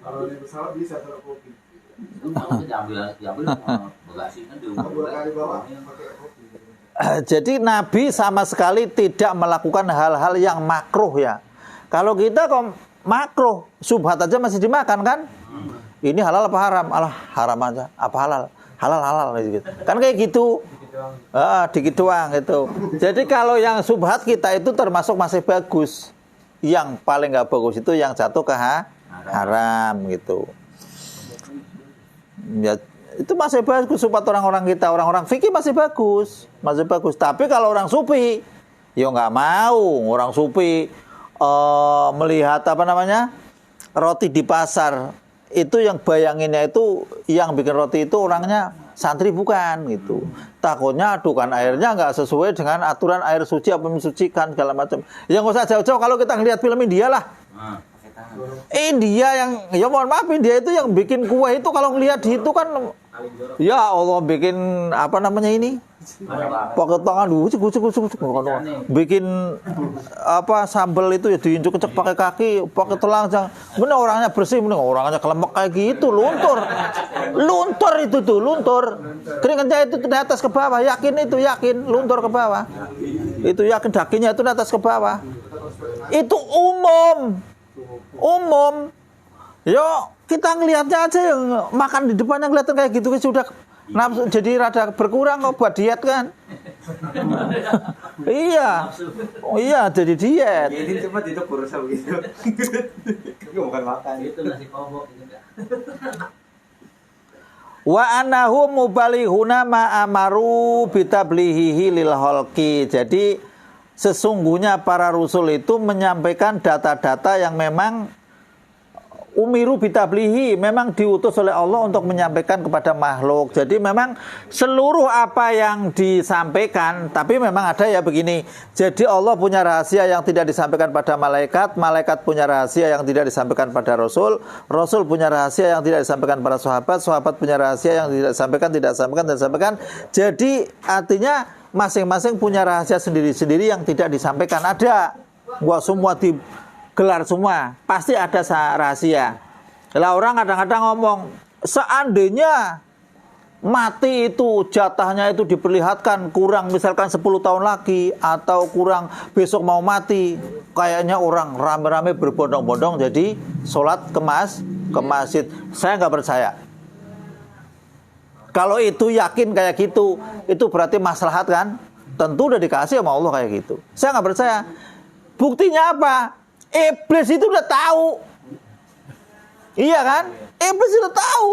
Kalau di pesawat bisa taruh kopi. Itu mau diambil bagasinya Dua kali bawa pakai kopi. Jadi Nabi sama sekali tidak melakukan hal-hal yang makruh ya. Kalau kita kok makruh, subhat aja masih dimakan kan? Ini halal apa haram? Alah, haram aja. Apa halal? Halal gitu. Kan kayak gitu. Dikit doang itu. Jadi kalau yang subhat kita itu termasuk masih bagus. Yang paling nggak bagus itu yang jatuh ke haram gitu. Ya, itu masih bagus subhat orang-orang kita, orang-orang fikih masih bagus. Tapi kalau orang sufi, ya nggak mau. Orang sufi melihat roti di pasar itu yang bayanginnya itu yang bikin roti itu orangnya santri bukan gitu. Takutnya adukan airnya nggak sesuai dengan aturan air suci apa mensucikan segala macam. Ya nggak usah jauh-jauh kalau kita ngelihat film India lah. India yang ya mohon maaf India itu yang bikin kue itu kalau ngelihat itu kan ya Allah bikin ini pakai tangan gusuk bikin sambal itu ya diinjek-injek pakai kaki pakai telanjang bener orangnya bersih bener orangnya kelemek kayak gitu luntur itu tuh luntur keringatnya itu dari atas ke bawah yakin luntur ke bawah itu yakin dakinya itu dari atas ke bawah itu umum yo kita ngelihatnya aja yang makan di depannya kelihatan kayak gitu sudah nafsu jadi rada berkurang kok buat diet kan. iya jadi diet. Jadi cuma itu kurus begitu. Bukan makan itu nasi kobok gitu enggak. Wa annahum mubalihuna ma amaru bitablihihi lil halqi. Jadi sesungguhnya para rasul itu menyampaikan data-data yang memang umiru bitablihi, memang diutus oleh Allah untuk menyampaikan kepada makhluk. Jadi memang seluruh apa yang disampaikan, tapi memang ada ya begini. Jadi Allah punya rahasia yang tidak disampaikan pada malaikat, malaikat punya rahasia yang tidak disampaikan pada rasul, rasul punya rahasia yang tidak disampaikan pada sahabat, sahabat punya rahasia yang tidak disampaikan. Jadi artinya masing-masing punya rahasia sendiri-sendiri yang tidak disampaikan. Ada, gua semua gelar semua, pasti ada rahasia. Lah orang kadang-kadang ngomong, seandainya mati itu jatahnya itu diperlihatkan kurang misalkan 10 tahun lagi atau kurang besok mau mati, kayaknya orang rame-rame berbondong-bondong jadi sholat ke masjid. Saya nggak percaya. Kalau itu yakin kayak gitu, itu berarti maslahat kan? Tentu udah dikasih sama Allah kayak gitu. Saya nggak percaya. Buktinya apa? Iblis itu udah tahu. Iya kan? Iblis udah tahu.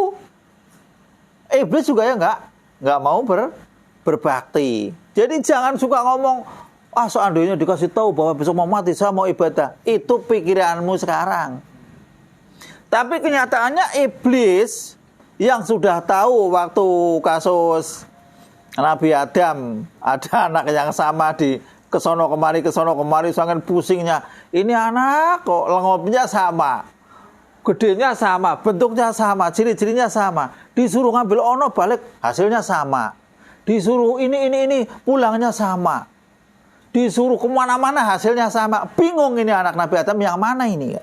Iblis juga ya nggak mau berbakti. Jadi jangan suka ngomong, seandainya dikasih tahu bahwa besok mau mati, saya mau ibadah. Itu pikiranmu sekarang. Tapi kenyataannya iblis yang sudah tahu waktu kasus Nabi Adam, ada anak yang sama di kesono kemari, sangat pusingnya. Ini anak kok lengopnya sama, gedenya sama, bentuknya sama, ciri-cirinya sama. Disuruh ngambil ono balik, hasilnya sama. Disuruh ini, pulangnya sama. Disuruh kemana-mana, hasilnya sama. Bingung ini anak Nabi Adam yang mana ini?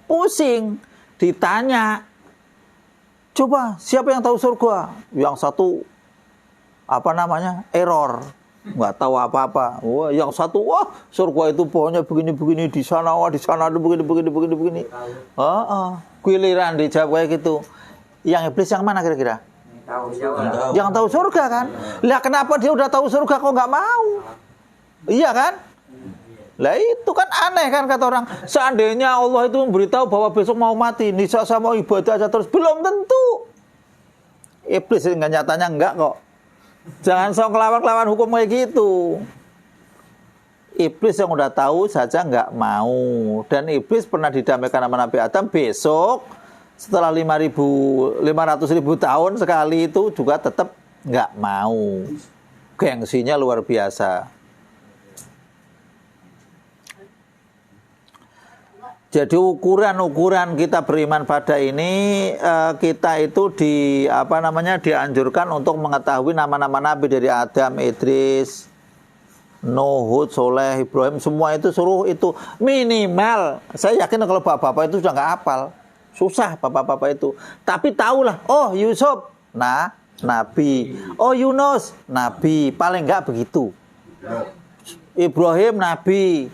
Pusing, ditanya. Coba, siapa yang tahu surga? Yang satu, error. Nggak tahu apa-apa. Wah, yang satu, surga itu pohonnya begini-begini, di sana ada begini. Giliran dijawab kayak gitu. Yang iblis yang mana kira-kira? Yang tahu surga kan? Lah kenapa dia udah tahu surga kok nggak mau? Iya kan? Lah itu kan aneh kan kata orang. Seandainya Allah itu memberitahu bahwa besok mau mati, nisa saya mau ibadah aja terus, belum tentu. Iblis nggak, nyatanya enggak kok. Jangan sok lawan hukum kayak gitu. Iblis yang udah tahu saja nggak mau. Dan iblis pernah didamaikan sama Nabi Adam, besok setelah 500.000 tahun sekali itu juga tetap nggak mau. Gengsinya luar biasa. Jadi ukuran kita beriman pada ini, kita itu dianjurkan untuk mengetahui nama-nama Nabi dari Adam, Idris, Nuh, Hud, Soleh, Ibrahim, semua itu suruh itu minimal. Saya yakin kalau bapak-bapak itu sudah nggak hafal, susah bapak-bapak itu. Tapi tahulah, Yusuf, Nabi, Yunus, Nabi, paling nggak begitu. Ibrahim, Nabi.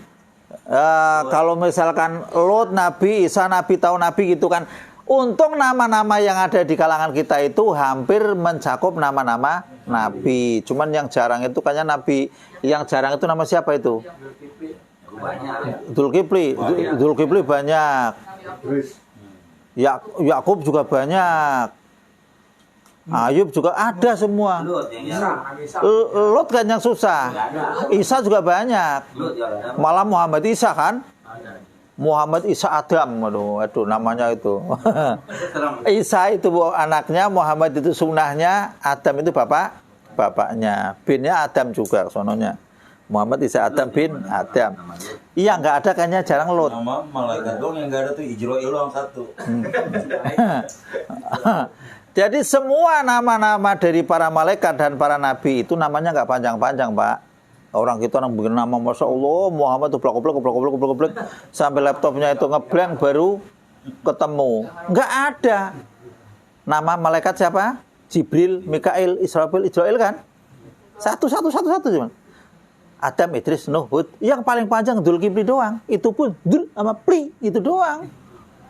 Kalau misalkan Lot Nabi, Isa Nabi, tahu Nabi gitu kan. Untung nama-nama yang ada di kalangan kita itu hampir mencakup nama-nama Nabi. Cuman yang jarang itu kayaknya Nabi, yang jarang itu nama siapa itu? Dzulkifli banyak. Yakub juga banyak. Ayub juga ada semua. Lot kan yang susah. Isa juga banyak. Malah Muhammad Isa kan? Muhammad Isa Adam. Aduh namanya itu. Isa itu anaknya, Muhammad itu sunnahnya, Adam itu bapaknya. Binnya Adam juga sononya. Muhammad Isa Adam bin Adam. Iya nggak ada kayaknya, jarang Lot. Nama malaikat dong yang nggak ada tuh Ijroil yang satu. Jadi semua nama-nama dari para malaikat dan para nabi itu namanya nggak panjang-panjang, Pak. Orang kita orang bikin nama, Masya Allah, Muhammad tuh blok sampai laptopnya itu ngeblank baru ketemu. Nggak ada. Nama malaikat siapa? Jibril, Mikail, Israel kan? Satu cuman. Adam, Idris, Nuh, Hud. Yang paling panjang Dzulkifli doang. Itu pun Dzul sama Pli itu doang.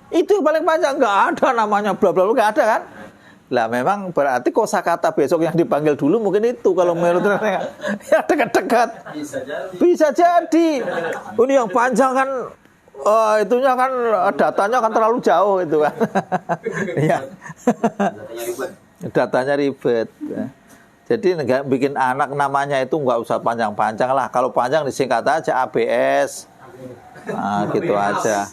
Itu yang paling panjang, nggak ada namanya bla bla, nggak ada kan? Lah memang berarti kosakata besok yang dipanggil dulu mungkin itu kalau menurut ya dekat-dekat. Bisa jadi. Ini yang panjang kan itunya kan datanya kan terlalu jauh itu kan. Ya. Datanya ribet. Jadi nggak bikin anak namanya itu nggak usah panjang-panjang lah. Kalau panjang disingkat aja ABS. Gitu aja.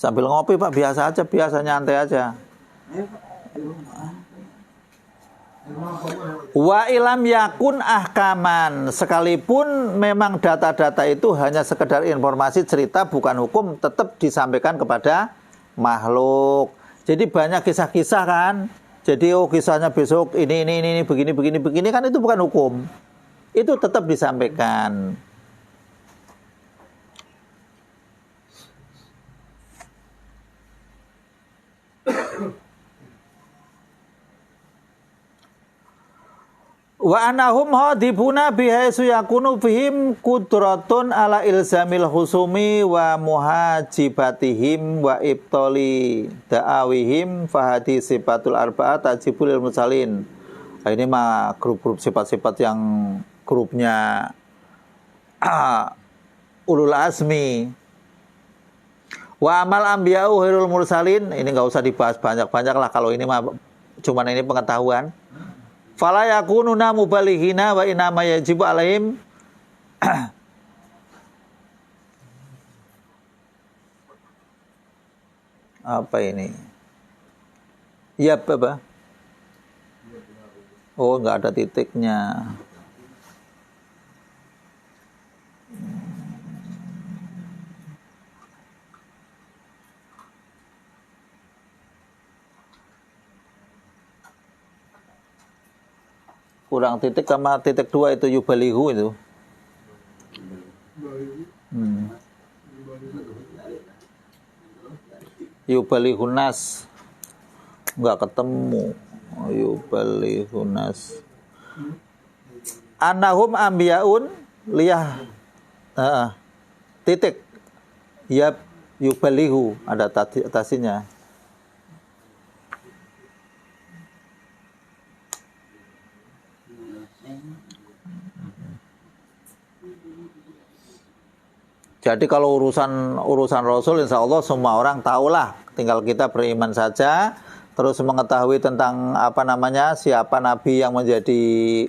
Sambil ngopi Pak, biasa aja, biasa nyantai aja. Wa ilam yakun ahkaman, sekalipun memang data-data itu hanya sekedar informasi cerita bukan hukum, tetap disampaikan kepada makhluk. Jadi banyak kisah-kisah kan. Jadi kisahnya besok ini begini kan itu bukan hukum. Itu tetap disampaikan. Wa anahum hadibuna bihaisu yakunu fihim kudratun ala ilzamil husumi wa muhajibatihim wa ibtali da'awihim fahadi sifatul arba'at tajibul mursalin. Nah, ini mah grup-grup sifat-sifat yang grupnya ulul azmi. Wa amal anbiya'u khairul mursalin, ini enggak usah dibahas banyak-banyak lah, kalau ini mah cuman ini pengetahuan. Fala yakununa mubalighina wa inama yajibu alaihim apa ini? Ya apa? Oh, enggak ada titiknya. Kurang titik sama titik 2 itu yubalihu itu. Yubalihunas enggak ketemu. Yubalihunas. Annahum ambiyaun liyah titik. Yab yubalihu ada tasinya. Jadi kalau urusan Rasul, insya Allah semua orang tahulah. Tinggal kita beriman saja, terus mengetahui tentang siapa Nabi yang menjadi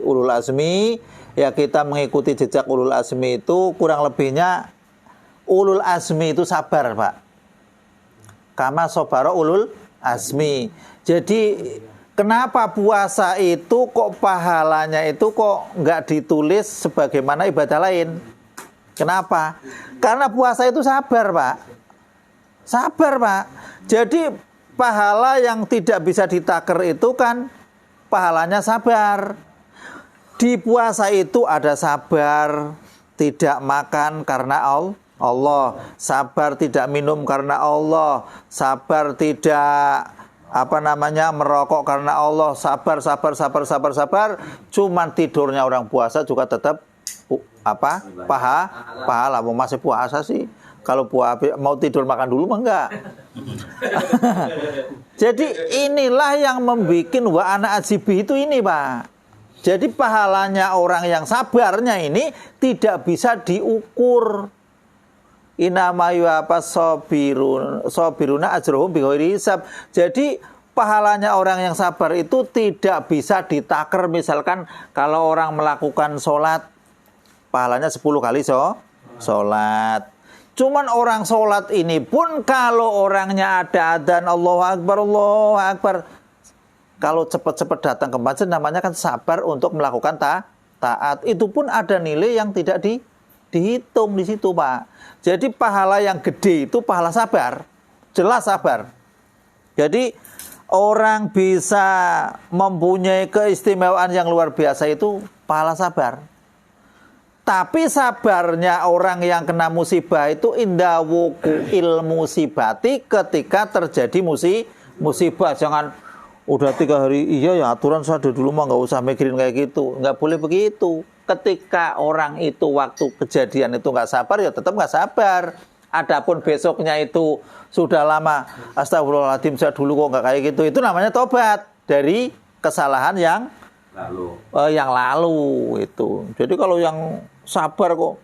ulul azmi. Ya kita mengikuti jejak ulul azmi itu, kurang lebihnya ulul azmi itu sabar Pak. Kama sobaro ulul azmi. Jadi kenapa puasa itu kok pahalanya itu kok nggak ditulis sebagaimana ibadah lain? Kenapa? Karena puasa itu sabar, Pak. Sabar, Pak. Jadi pahala yang tidak bisa ditaker itu kan pahalanya sabar. Di puasa itu ada sabar, tidak makan karena Allah, sabar tidak minum karena Allah, sabar tidak merokok karena Allah, sabar. Cuman tidurnya orang puasa juga tetap pahala. Mau masih puasa sih, kalau mau tidur makan dulu mah enggak. Jadi inilah yang membuat wa ana ajibi itu ini Pak. Jadi pahalanya orang yang sabarnya ini tidak bisa diukur. Inama sabiruna ajruhum bighairi hisab. Jadi pahalanya orang yang sabar itu tidak bisa ditaker. Misalkan kalau orang melakukan sholat, pahalanya 10 kali sholat. Cuman orang sholat ini pun kalau orangnya ada adzan Allahu Akbar. Kalau cepat-cepat datang ke masjid namanya kan sabar untuk melakukan taat. Itu pun ada nilai yang tidak dihitung di situ Pak. Jadi pahala yang gede itu pahala sabar. Jelas sabar. Jadi orang bisa mempunyai keistimewaan yang luar biasa itu pahala sabar. Tapi sabarnya orang yang kena musibah itu inda wuku'il musibati, ketika terjadi musibah. Jangan udah 3 hari ya aturan saya dulu mah nggak usah mikirin kayak gitu. Nggak boleh begitu. Ketika orang itu waktu kejadian itu nggak sabar ya tetap nggak sabar. Adapun besoknya itu sudah lama, astagfirullahaladzim saya dulu kok nggak kayak gitu. Itu namanya tobat dari kesalahan yang lalu itu. Jadi kalau yang sabar kok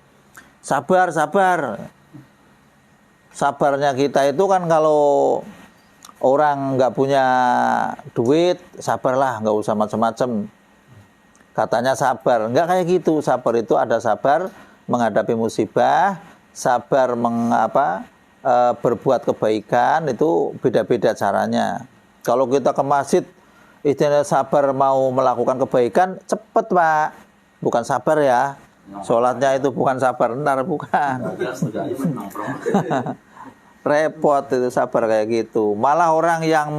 sabarnya kita itu kan kalau orang nggak punya duit sabarlah, nggak usah macam-macam katanya sabar. Nggak kayak gitu. Sabar itu ada sabar menghadapi musibah, sabar berbuat kebaikan itu beda-beda caranya. Kalau kita ke masjid istilahnya sabar mau melakukan kebaikan, cepet Pak. Bukan sabar ya. Sholatnya itu bukan sabar, ntar bukan. Repot itu sabar kayak gitu. Malah orang yang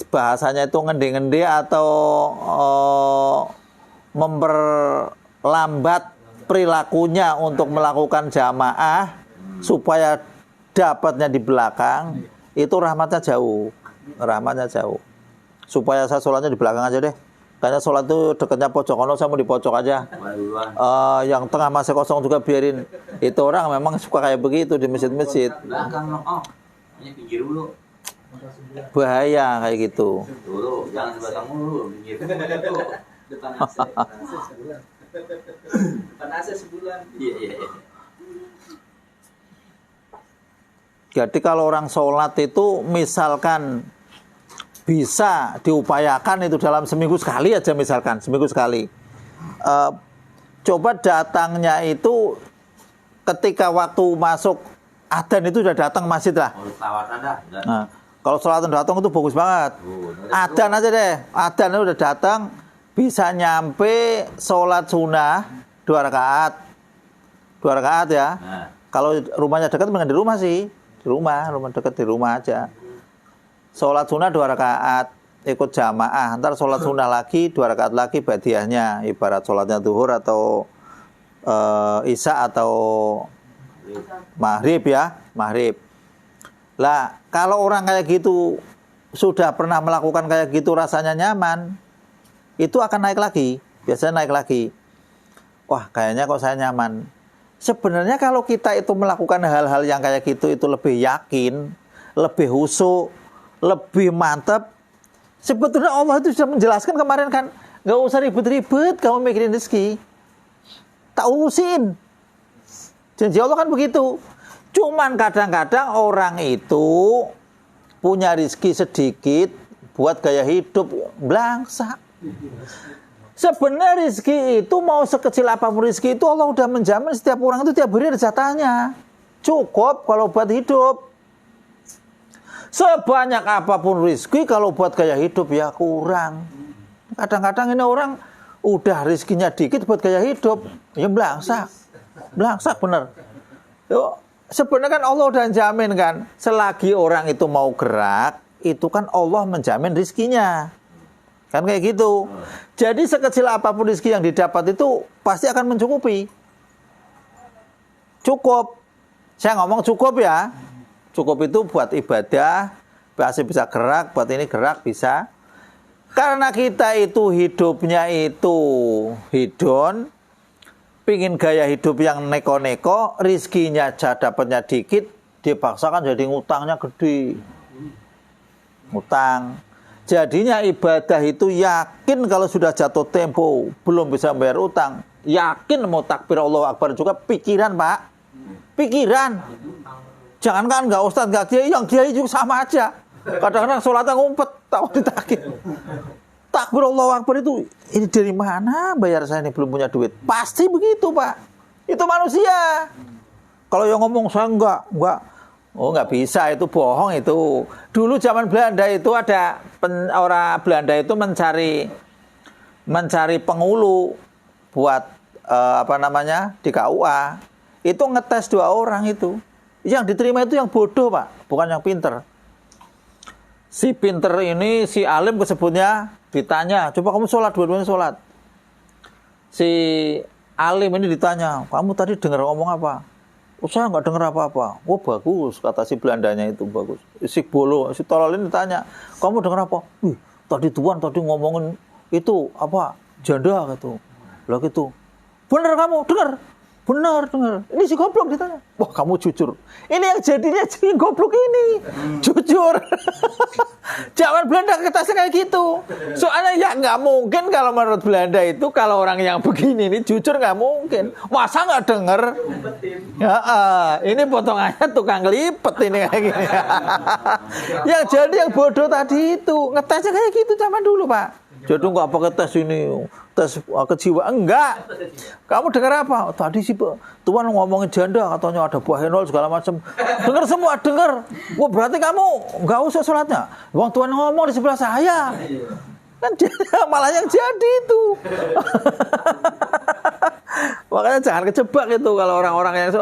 bahasanya itu ngende-ngende atau memperlambat perilakunya untuk melakukan jamaah supaya dapatnya di belakang, itu rahmatnya jauh. Supaya saya sholatnya di belakang aja deh. Karena sholat itu dekatnya pojok kono, saya mau di pojok aja. Yang tengah masih kosong juga biarin. Itu orang memang suka kayak begitu di masjid-masjid. Belakang hanya pinggir dulu. Bahaya kayak gitu. Dulu, jangan di belakang dulu, pinggir dulu. Depan AC sebulan. Depan AC sebulan. Iya. Jadi kalau orang sholat itu misalkan bisa diupayakan itu dalam seminggu sekali aja, misalkan seminggu sekali. Coba datangnya itu ketika waktu masuk adzan itu udah datang masjid lah. Nah, kalau sholat datang itu bagus banget. Adzan aja deh, adzan udah datang, bisa nyampe sholat sunnah 2 rakaat ya. Nah. Kalau rumahnya dekat mendingan di rumah sih, rumah dekat di rumah aja. Sholat sunnah 2 rakaat, ikut jamaah. Ntar sholat sunnah lagi 2 rakaat lagi badiahnya, ibarat sholatnya zuhur atau isya atau maghrib ya, maghrib. Lah kalau orang kayak gitu sudah pernah melakukan kayak gitu rasanya nyaman, itu akan naik lagi, biasanya naik lagi. Wah kayaknya kok saya nyaman. Sebenarnya kalau kita itu melakukan hal-hal yang kayak gitu itu lebih yakin, lebih khusyuk, lebih mantap. Sebetulnya Allah itu sudah menjelaskan kemarin kan, nggak usah ribet-ribet kamu mikirin rezeki, tak urusin. Janji Allah kan begitu. Cuman kadang-kadang orang itu punya rezeki sedikit buat gaya hidup belangsak. Sebenarnya rezeki itu mau sekecil apapun rezeki itu Allah udah menjamin setiap orang itu tiap hari ada jatahnya. Cukup kalau buat hidup. Sebanyak apapun rezeki kalau buat gaya hidup ya kurang. Kadang-kadang ini orang udah rezekinya dikit buat gaya hidup, ya belangsak bener. Yuk, sebenarnya kan Allah udah jamin kan, selagi orang itu mau gerak, itu kan Allah menjamin rezekinya. Kan kayak gitu. Jadi sekecil apapun rezeki yang didapat itu pasti akan mencukupi. Cukup. Saya ngomong cukup ya. Cukup itu buat ibadah, masih bisa gerak, buat ini gerak bisa. Karena kita itu hidupnya itu hedon, pingin gaya hidup yang neko-neko, rizkinya aja dapatnya dikit, dipaksakan jadi ngutangnya gede. Ngutang. Jadinya ibadah itu yakin kalau sudah jatuh tempo, belum bisa bayar utang. Yakin mau takbir Allahu Akbar juga pikiran Pak. Pikiran. Jangankan nggak ustadz, nggak kiai, yang kiai juga sama aja. Kadang-kadang sholatnya ngumpet, tahu ditakir. Takbir Allahu Akbar itu, ini dari mana bayar saya ini belum punya duit? Pasti begitu Pak. Itu manusia. Kalau yang ngomong saya enggak. Oh nggak bisa, itu bohong itu. Dulu zaman Belanda itu ada orang Belanda itu mencari penghulu buat di KUA. Itu ngetes 2 orang itu. Yang diterima itu yang bodoh Pak, bukan yang pinter. Si pinter ini, si alim kesebutnya ditanya, coba kamu sholat, dua-duanya sholat. Si alim ini ditanya, kamu tadi dengar ngomong apa? Oh, saya nggak dengar apa-apa. Oh bagus, kata si Belandanya itu bagus. Si bolo, si tolol ini ditanya, kamu dengar apa? Tadi Tuhan tadi ngomongin itu apa? Janda gitu. Lah gitu. Bener kamu, dengar. Benar. Ini si goblok ditanya. Wah, kamu jujur. Ini yang jadinya si goblok ini. Jujur. Jangan Belanda kertasnya kayak gitu. Soalnya ya nggak mungkin kalau menurut Belanda itu kalau orang yang begini ini jujur nggak mungkin. Masa nggak denger? Ya, ini potongannya tukang lipet ini kayak gini. Yang jadi yang bodoh tadi itu ngetesnya kayak gitu zaman dulu Pak. Jadi nggak pakai tes ini. tes kejiwaan. Enggak. Kamu dengar apa? Tadi sih Tuhan ngomongin janda, katanya ada buah henol segala macam. Dengar semua, dengar. Wah, berarti kamu enggak usah sholatnya. Wong Tuhan ngomong di sebelah saya. Kan malah yang jadi itu. Makanya jangan kejebak itu kalau orang-orang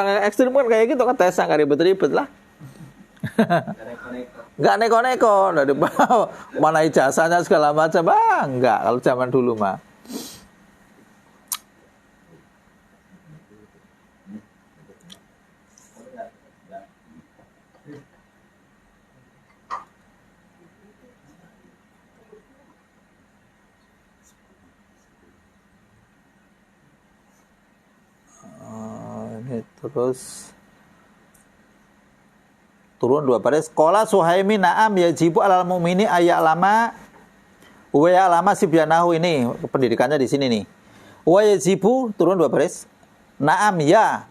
yang ekstrim kan kayak gitu kan tes nggak ribet-ribet lah. Nggak neko-neko dari mana ijazahnya segala macam. Enggak kalau zaman dulu mah. Ini terus turun 2 baris. Qala Suhaimi na'am yajibu alal mu'mini ayya lama wa ya lama sibyanahu. Ini pendidikannya di sini nih. Wa yajibu turun 2 baris. Na'am ya.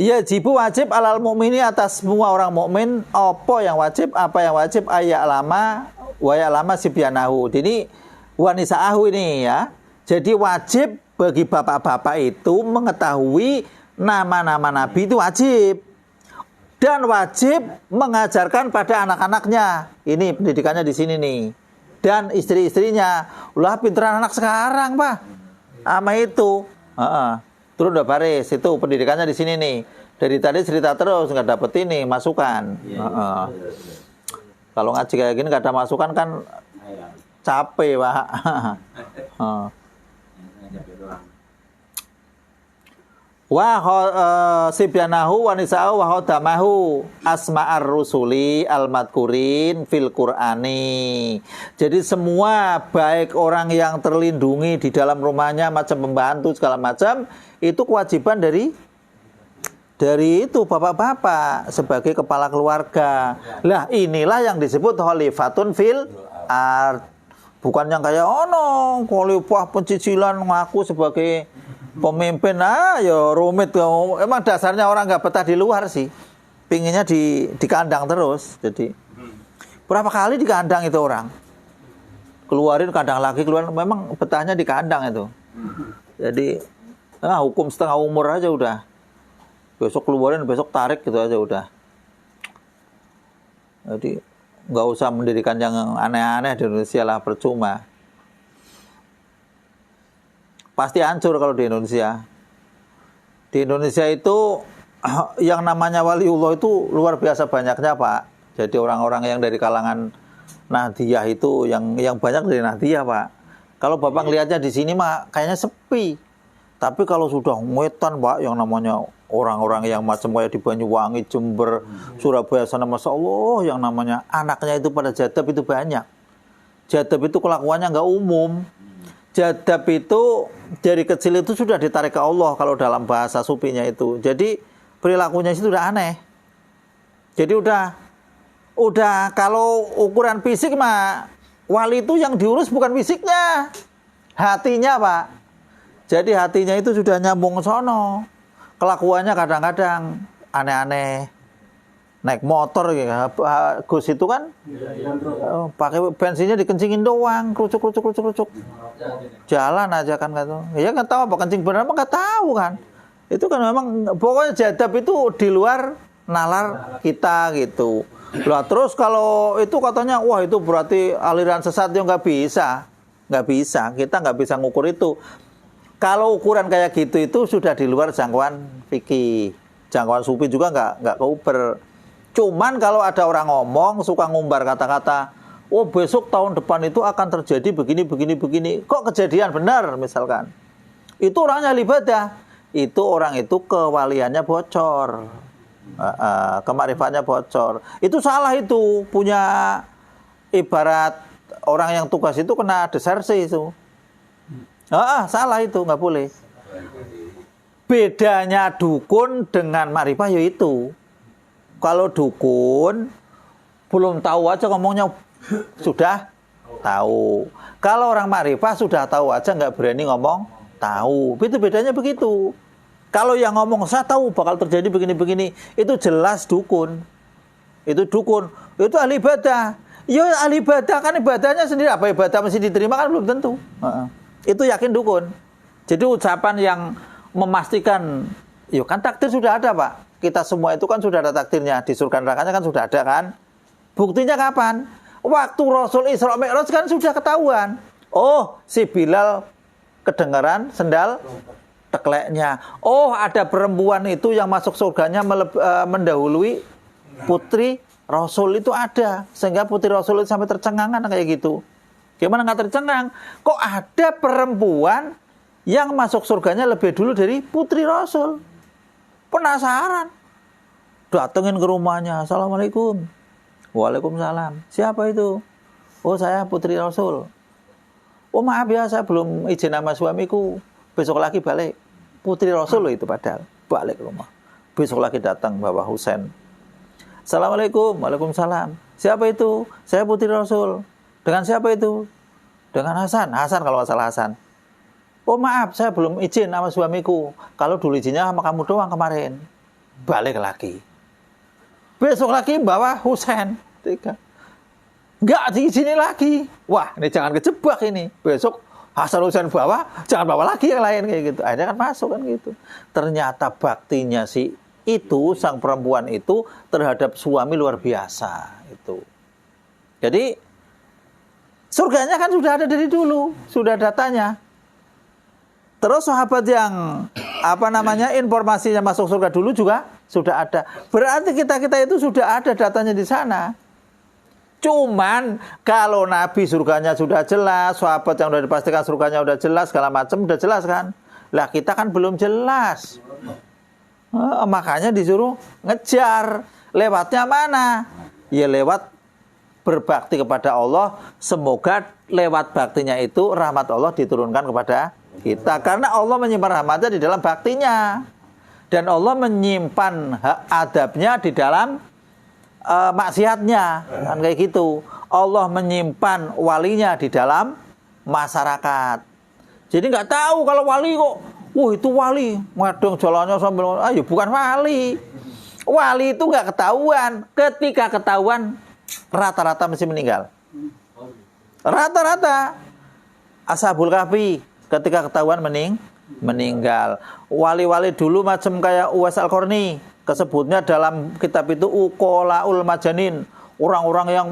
Yajibu wajib alal mu'mini atas semua orang mukmin apa yang wajib ayya lama wa ya lama sibyanahu. Jadi wanisa'ahu ini ya. Jadi wajib bagi bapak-bapak itu mengetahui nama-nama nabi itu wajib. Dan wajib mengajarkan pada anak-anaknya. Ini pendidikannya di sini nih. Dan istri-istrinya. Ulah pinteran anak sekarang, Pak. Sama itu. Turun 2 baris. Itu pendidikannya di sini nih. Dari tadi cerita terus nggak dapet ini masukan. Kalau ngaji kayak gini nggak ada masukan kan capek, Pak. Wa sibyanahu wa nisa'u wa hodamahu asma'ar rusuli al-madkurin fil Qur'ani. Jadi semua baik orang yang terlindungi di dalam rumahnya macam pembantu segala macam itu kewajiban dari itu bapak-bapak sebagai kepala keluarga. Lah inilah yang disebut khalifatun fil ard. Bukan yang kayak khalifah pencicilan ngaku sebagai pemimpin, ya rumit. Emang dasarnya orang nggak betah di luar sih. Pinginnya di kandang terus. Jadi berapa kali di kandang itu orang. Keluarin kandang lagi, memang betahnya di kandang itu. Jadi hukum setengah umur aja udah. Besok keluarin, besok tarik gitu aja udah. Jadi nggak usah mendirikan yang aneh-aneh di Indonesia lah, percuma. Pasti hancur kalau di Indonesia. Di Indonesia itu yang namanya waliullah itu luar biasa banyaknya, Pak. Jadi orang-orang yang dari kalangan Nahdiyah itu yang banyak dari Nahdiyah, Pak. Kalau Bapak ngelihatnya di sini mah kayaknya sepi. Tapi kalau sudah ngetan, Pak, yang namanya orang-orang yang macam kayak di Banyuwangi, Jember, Surabaya sana, Masya Allah, yang namanya anaknya itu pada jadab itu banyak. Jadab itu kelakuannya nggak umum. Jadab itu dari kecil itu sudah ditarik ke Allah kalau dalam bahasa sufinya itu. Jadi perilakunya itu udah aneh. Jadi udah kalau ukuran fisik mah wali itu yang diurus bukan fisiknya, hatinya, Pak. Jadi hatinya itu sudah nyambung sono. Kelakuannya kadang-kadang aneh-aneh. Naik motor gitu. Gus itu kan pakai bensinnya dikencingin doang, kerucuk. Jalan aja kan gitu. Ya nggak tahu apa kencing benar apa nggak tahu kan. Itu kan memang pokoknya jadab itu di luar nalar kita gitu. Lah terus kalau itu katanya wah itu berarti aliran sesat yang nggak bisa. Kita nggak bisa ngukur itu. Kalau ukuran kayak gitu itu sudah di luar jangkauan fikih. Jangkauan sufi juga nggak keuber. Cuman kalau ada orang ngomong suka ngumbar kata-kata, besok tahun depan itu akan terjadi begini. Kok kejadian benar misalkan. Itu orangnya ibadah. Itu orang itu kewaliannya bocor. Kemarifatnya bocor. Itu salah itu. Punya ibarat orang yang tugas itu kena desersi itu. Salah itu, nggak boleh. Bedanya dukun dengan marifah yaitu kalau dukun belum tahu aja ngomongnya sudah tahu. Kalau orang marifah sudah tahu aja nggak berani ngomong tahu. Itu bedanya begitu. Kalau yang ngomong saya tahu bakal terjadi begini, itu jelas dukun. Itu dukun. Itu ahli ibadah. Ya ahli ibadah kan ibadahnya sendiri. Apa ibadah mesti diterima kan belum tentu. Itu yakin dukun. Jadi ucapan yang memastikan, yuk kan takdir sudah ada Pak. Kita semua itu kan sudah ada takdirnya. Di surga nerakanya kan sudah ada kan. Buktinya kapan? Waktu Rasul Isra Mi'raj kan sudah ketahuan. Oh, si Bilal kedengaran sendal tekleknya. Oh, ada perempuan itu yang masuk surganya mendahului putri Rasul itu ada. Sehingga putri Rasul itu sampai tercengangan kayak gitu. Gimana nggak tercengang? Kok ada perempuan yang masuk surganya lebih dulu dari putri Rasul? Penasaran. Datengin ke rumahnya. Assalamualaikum. Waalaikumsalam. Siapa itu? Oh, saya putri Rasul. Oh, maaf ya, saya belum izin sama suamiku. Besok lagi balik. Putri Rasul itu padahal. Balik ke rumah. Besok lagi datang Bapak Husain. Assalamualaikum. Waalaikumsalam. Siapa itu? Saya putri Rasul. Dengan siapa itu? Dengan Hasan. Hasan kalau nggak salah Hasan. Oh maaf, saya belum izin sama suamiku. Kalau dulu izinnya sama kamu doang kemarin. Balik lagi. Besok lagi bawa Husain. Nggak diizini lagi. Wah, ini jangan kejebak ini. Besok Hasan Husain bawa, jangan bawa lagi yang lain kayak gitu. Akhirnya kan masuk kan gitu. Ternyata baktinya si itu, sang perempuan itu terhadap suami luar biasa itu. Jadi surganya kan sudah ada dari dulu, sudah datanya. Terus sahabat yang informasinya masuk surga dulu juga sudah ada. Berarti kita itu sudah ada datanya di sana. Cuman kalau Nabi surganya sudah jelas, sahabat yang sudah dipastikan surganya sudah jelas, segala macam sudah jelas kan. Lah kita kan belum jelas. Makanya disuruh ngejar. Lewatnya mana? Ya lewat berbakti kepada Allah. Semoga lewat baktinya itu rahmat Allah diturunkan kepada kita. Karena Allah menyimpan rahmatnya di dalam baktinya. Dan Allah menyimpan adabnya di dalam maksiatnya. Kan kayak gitu. Allah menyimpan walinya di dalam masyarakat. Jadi nggak tahu kalau wali kok. Wah itu wali. Ngadong jalannya sambil. Ayo bukan wali. Wali itu nggak ketahuan. Ketika ketahuan rata-rata mesti meninggal. Rata-rata. Ashabul Kahfi ketika ketahuan meninggal. Wali-wali dulu macam kayak Uwais Al-Qarni, kesebutnya dalam kitab itu uqalaul majanin, orang-orang yang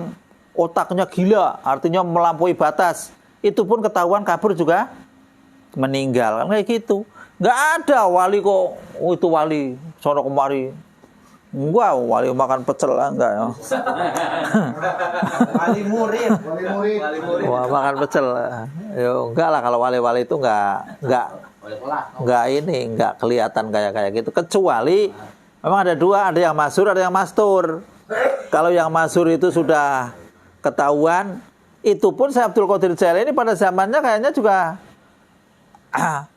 otaknya gila, artinya melampaui batas. Itu pun ketahuan kabur juga meninggal. Kan kayak gitu. Nggak ada wali kok, oh itu wali sono kemari. Enggak, wali makan pecel enggak ya. Wali murid. Wah, makan pecel. Yo, enggak lah kalau wali-wali itu enggak kelihatan kayak gitu. Kecuali memang ada dua, ada yang masyhur, ada yang mastur. Kalau yang masyhur itu sudah ketahuan, itu pun Syekh Abdul Qadir Jailani pada zamannya kayaknya juga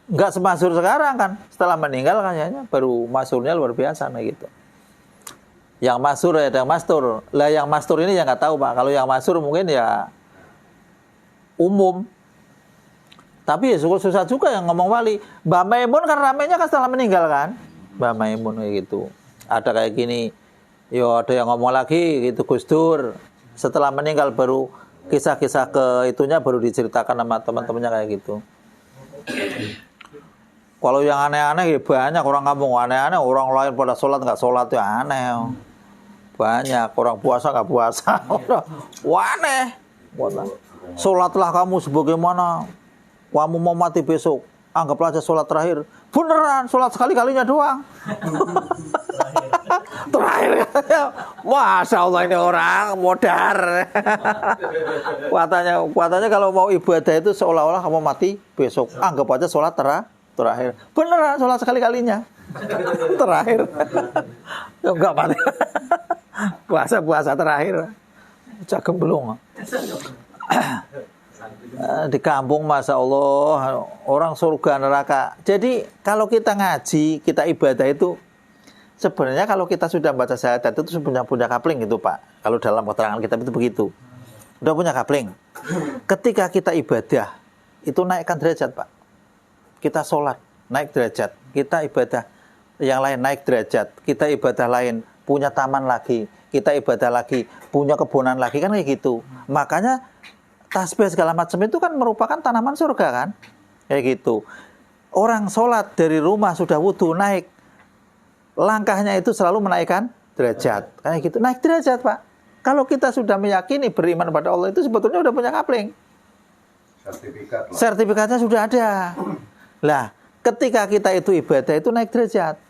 enggak semasyhur sekarang kan. Setelah meninggal kayaknya baru masyhurnya luar biasa gitu. Yang masyhur ya ada yang mastur. Lah yang mastur ini yang nggak tahu Pak. Kalau yang masyhur mungkin ya umum. Tapi ya susah juga yang ngomong wali. Mbak Maimun kan ramenya kan setelah meninggal kan. Mbak Maimun kayak gitu. Ada kayak gini. Yo ada yang ngomong lagi gitu Gus Dur. Setelah meninggal baru kisah-kisah ke itunya baru diceritakan sama teman-temannya kayak gitu. Kalau yang aneh-aneh ya banyak orang kampung aneh-aneh. Orang lain pada sholat nggak sholat ya aneh. Banyak orang puasa nggak puasa. Wah aneh. Sholatlah kamu sebagaimana kamu mau mati besok. Anggaplah aja sholat terakhir. Beneran sholat sekali-kalinya doang. Terakhir. Masya Allah ini orang modar. Kuatannya kalau mau ibadah itu seolah-olah kamu mati besok. Anggap aja sholat terakhir. Beneran sholat sekali-kalinya. Terakhir. Enggak mati. Puasa terakhir. Cagem belum. Di kampung Masya Allah orang surga neraka. Jadi kalau kita ngaji, kita ibadah itu sebenarnya kalau kita sudah baca syahadat itu punya kapling gitu Pak. Kalau dalam keterangan kitab itu begitu. Udah punya kapling. Ketika kita ibadah itu naikkan derajat Pak. Kita sholat naik derajat. Kita ibadah yang lain naik derajat. Kita ibadah lain punya taman lagi, kita ibadah lagi, punya kebonan lagi kan kayak gitu. Makanya tasbih segala macam itu kan merupakan tanaman surga kan. Kayak gitu. Orang sholat dari rumah sudah wudu naik, langkahnya itu selalu menaikkan derajat. Kayak gitu, naik derajat Pak. Kalau kita sudah meyakini beriman pada Allah itu sebetulnya udah punya kapling. Sertifikatnya sudah ada. Lah, ketika kita itu ibadah itu naik derajat.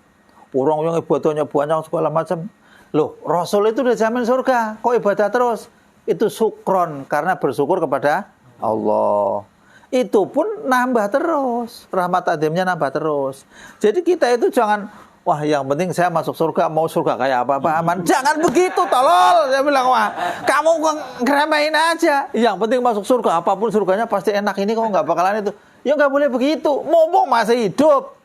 Orang yang ibadahnya banyak segala macam. Loh, Rasul itu udah jamin surga. Kok ibadah terus? Itu sukron karena bersyukur kepada Allah. Itu pun nambah terus. Rahmat ademnya nambah terus. Jadi kita itu jangan, wah yang penting saya masuk surga, mau surga kayak apa-apa aman. Jangan begitu, tolol. Saya bilang, wah kamu ngeremehin aja. Yang penting masuk surga, apapun surganya pasti enak. Ini kok nggak bakalan itu. Ya nggak boleh begitu. Mumpung masih hidup.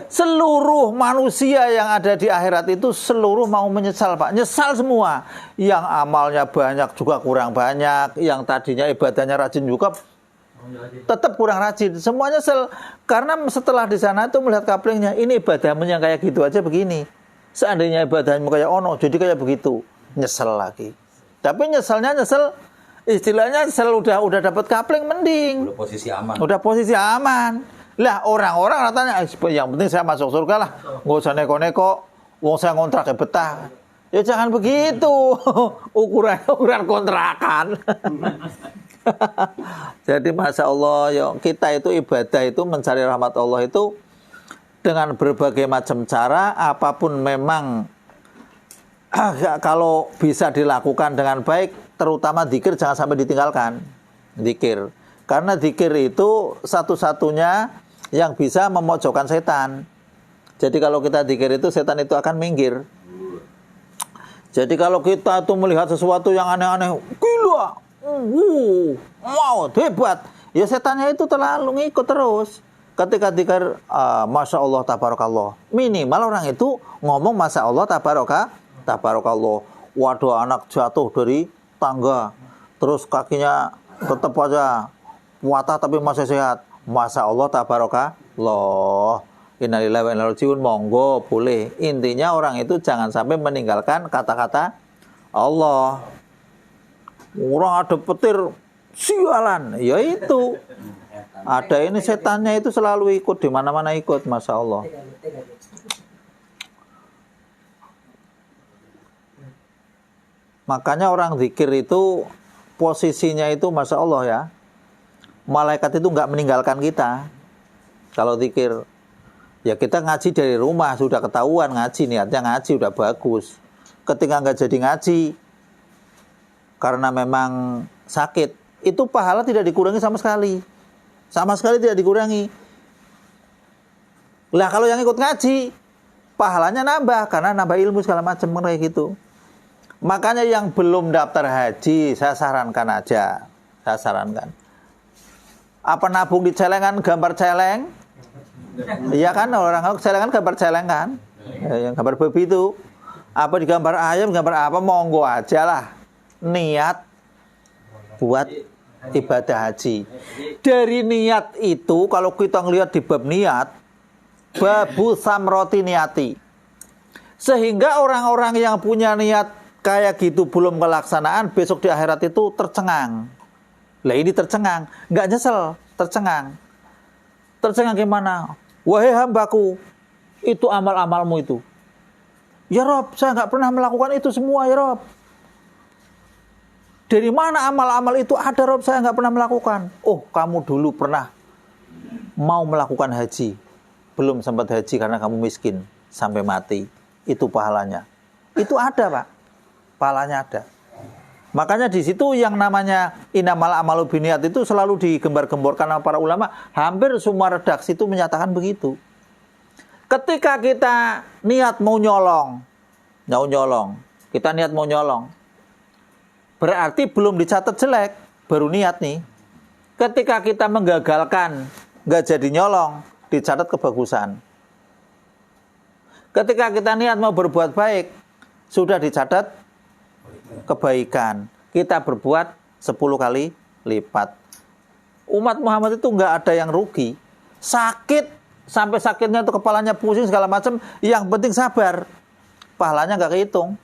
Seluruh manusia yang ada di akhirat itu seluruh mau menyesal Pak. Nyesal semua. Yang amalnya banyak juga kurang banyak. Yang tadinya ibadahnya rajin juga tetap kurang rajin. Semuanya nyesel. Karena setelah di sana itu melihat kaplingnya, ini ibadahmu yang kayak gitu aja begini. Seandainya ibadahmu kayak ono, jadi kayak begitu. Nyesel lagi. Tapi nyeselnya nyesel, istilahnya nyesel udah dapat kapling mending. Udah posisi aman. Lah orang-orang katanya, yang penting saya masuk surga lah. Nggak usah neko-neko. Wong saya ngontrak ya betah. Ya jangan begitu. Ukuran kontrakan. Jadi Masya Allah, ya, kita itu ibadah itu mencari rahmat Allah itu dengan berbagai macam cara, apapun memang kalau bisa dilakukan dengan baik, terutama dzikir jangan sampai ditinggalkan. Dzikir. Karena dzikir itu satu-satunya yang bisa memojokkan setan. Jadi kalau kita dzikir itu setan itu akan minggir. Jadi kalau kita tuh melihat sesuatu yang aneh-aneh, gila, wow, hebat, ya setannya itu terlalu ngikut terus. Ketika dzikir, Masya Allah, tabarakallah, minimal orang itu ngomong Masya Allah, tabarakallah. Waduh, anak jatuh dari tangga, terus kakinya tetap aja patah tapi masih sehat. Masya Allah, tabarakallah. Innalillahi wa inna ilaihi raji'un, monggo boleh. Intinya orang itu jangan sampai meninggalkan kata-kata Allah. Orang ada petir sialan, ya itu. Ada ini setannya itu selalu ikut di mana-mana ikut, Masya Allah. Makanya orang zikir itu posisinya itu Masya Allah ya. Malaikat itu nggak meninggalkan kita. Kalau zikir, ya kita ngaji dari rumah sudah ketahuan ngaji, niatnya ngaji udah bagus. Ketika nggak jadi ngaji karena memang sakit, itu pahala tidak dikurangi sama sekali tidak dikurangi. Lah kalau yang ikut ngaji, pahalanya nambah karena nambah ilmu segala macam kayak gitu. Makanya yang belum daftar haji, saya sarankan. Apa nabung di celengan gambar celeng? Iya kan, orang celengan gambar celeng kan? Yang gambar babi itu. Apa di gambar ayam, gambar apa, monggo aja lah. Niat buat ibadah haji. Dari niat itu, kalau kita ngelihat di bab niat, babu samroti niati. Sehingga orang-orang yang punya niat kayak gitu belum kelaksanaan, besok di akhirat itu tercengang. Lah ini tercengang, nggak nyesel, tercengang. Tercengang gimana? Wahai hambaku, itu amal-amalmu itu. Ya Rob, saya nggak pernah melakukan itu semua ya Rob. Dari mana amal-amal itu ada Rob, saya nggak pernah melakukan. Oh, kamu dulu pernah mau melakukan haji, belum sempat haji karena kamu miskin sampai mati. Itu pahalanya. Itu ada Pak, pahalanya ada. Makanya di situ yang namanya innamal a'malu binniyat itu selalu digembar-gemborkan sama para ulama. Hampir semua redaksi itu menyatakan begitu. Ketika kita niat mau nyolong, kita niat mau nyolong, berarti belum dicatat jelek, baru niat nih. Ketika kita menggagalkan, nggak jadi nyolong, dicatat kebagusan. Ketika kita niat mau berbuat baik, sudah dicatat kebaikan. Kita berbuat 10 kali lipat. Umat Muhammad itu nggak ada yang rugi. Sakit, sampai sakitnya itu kepalanya pusing segala macam, yang penting sabar. Pahalanya nggak kehitung.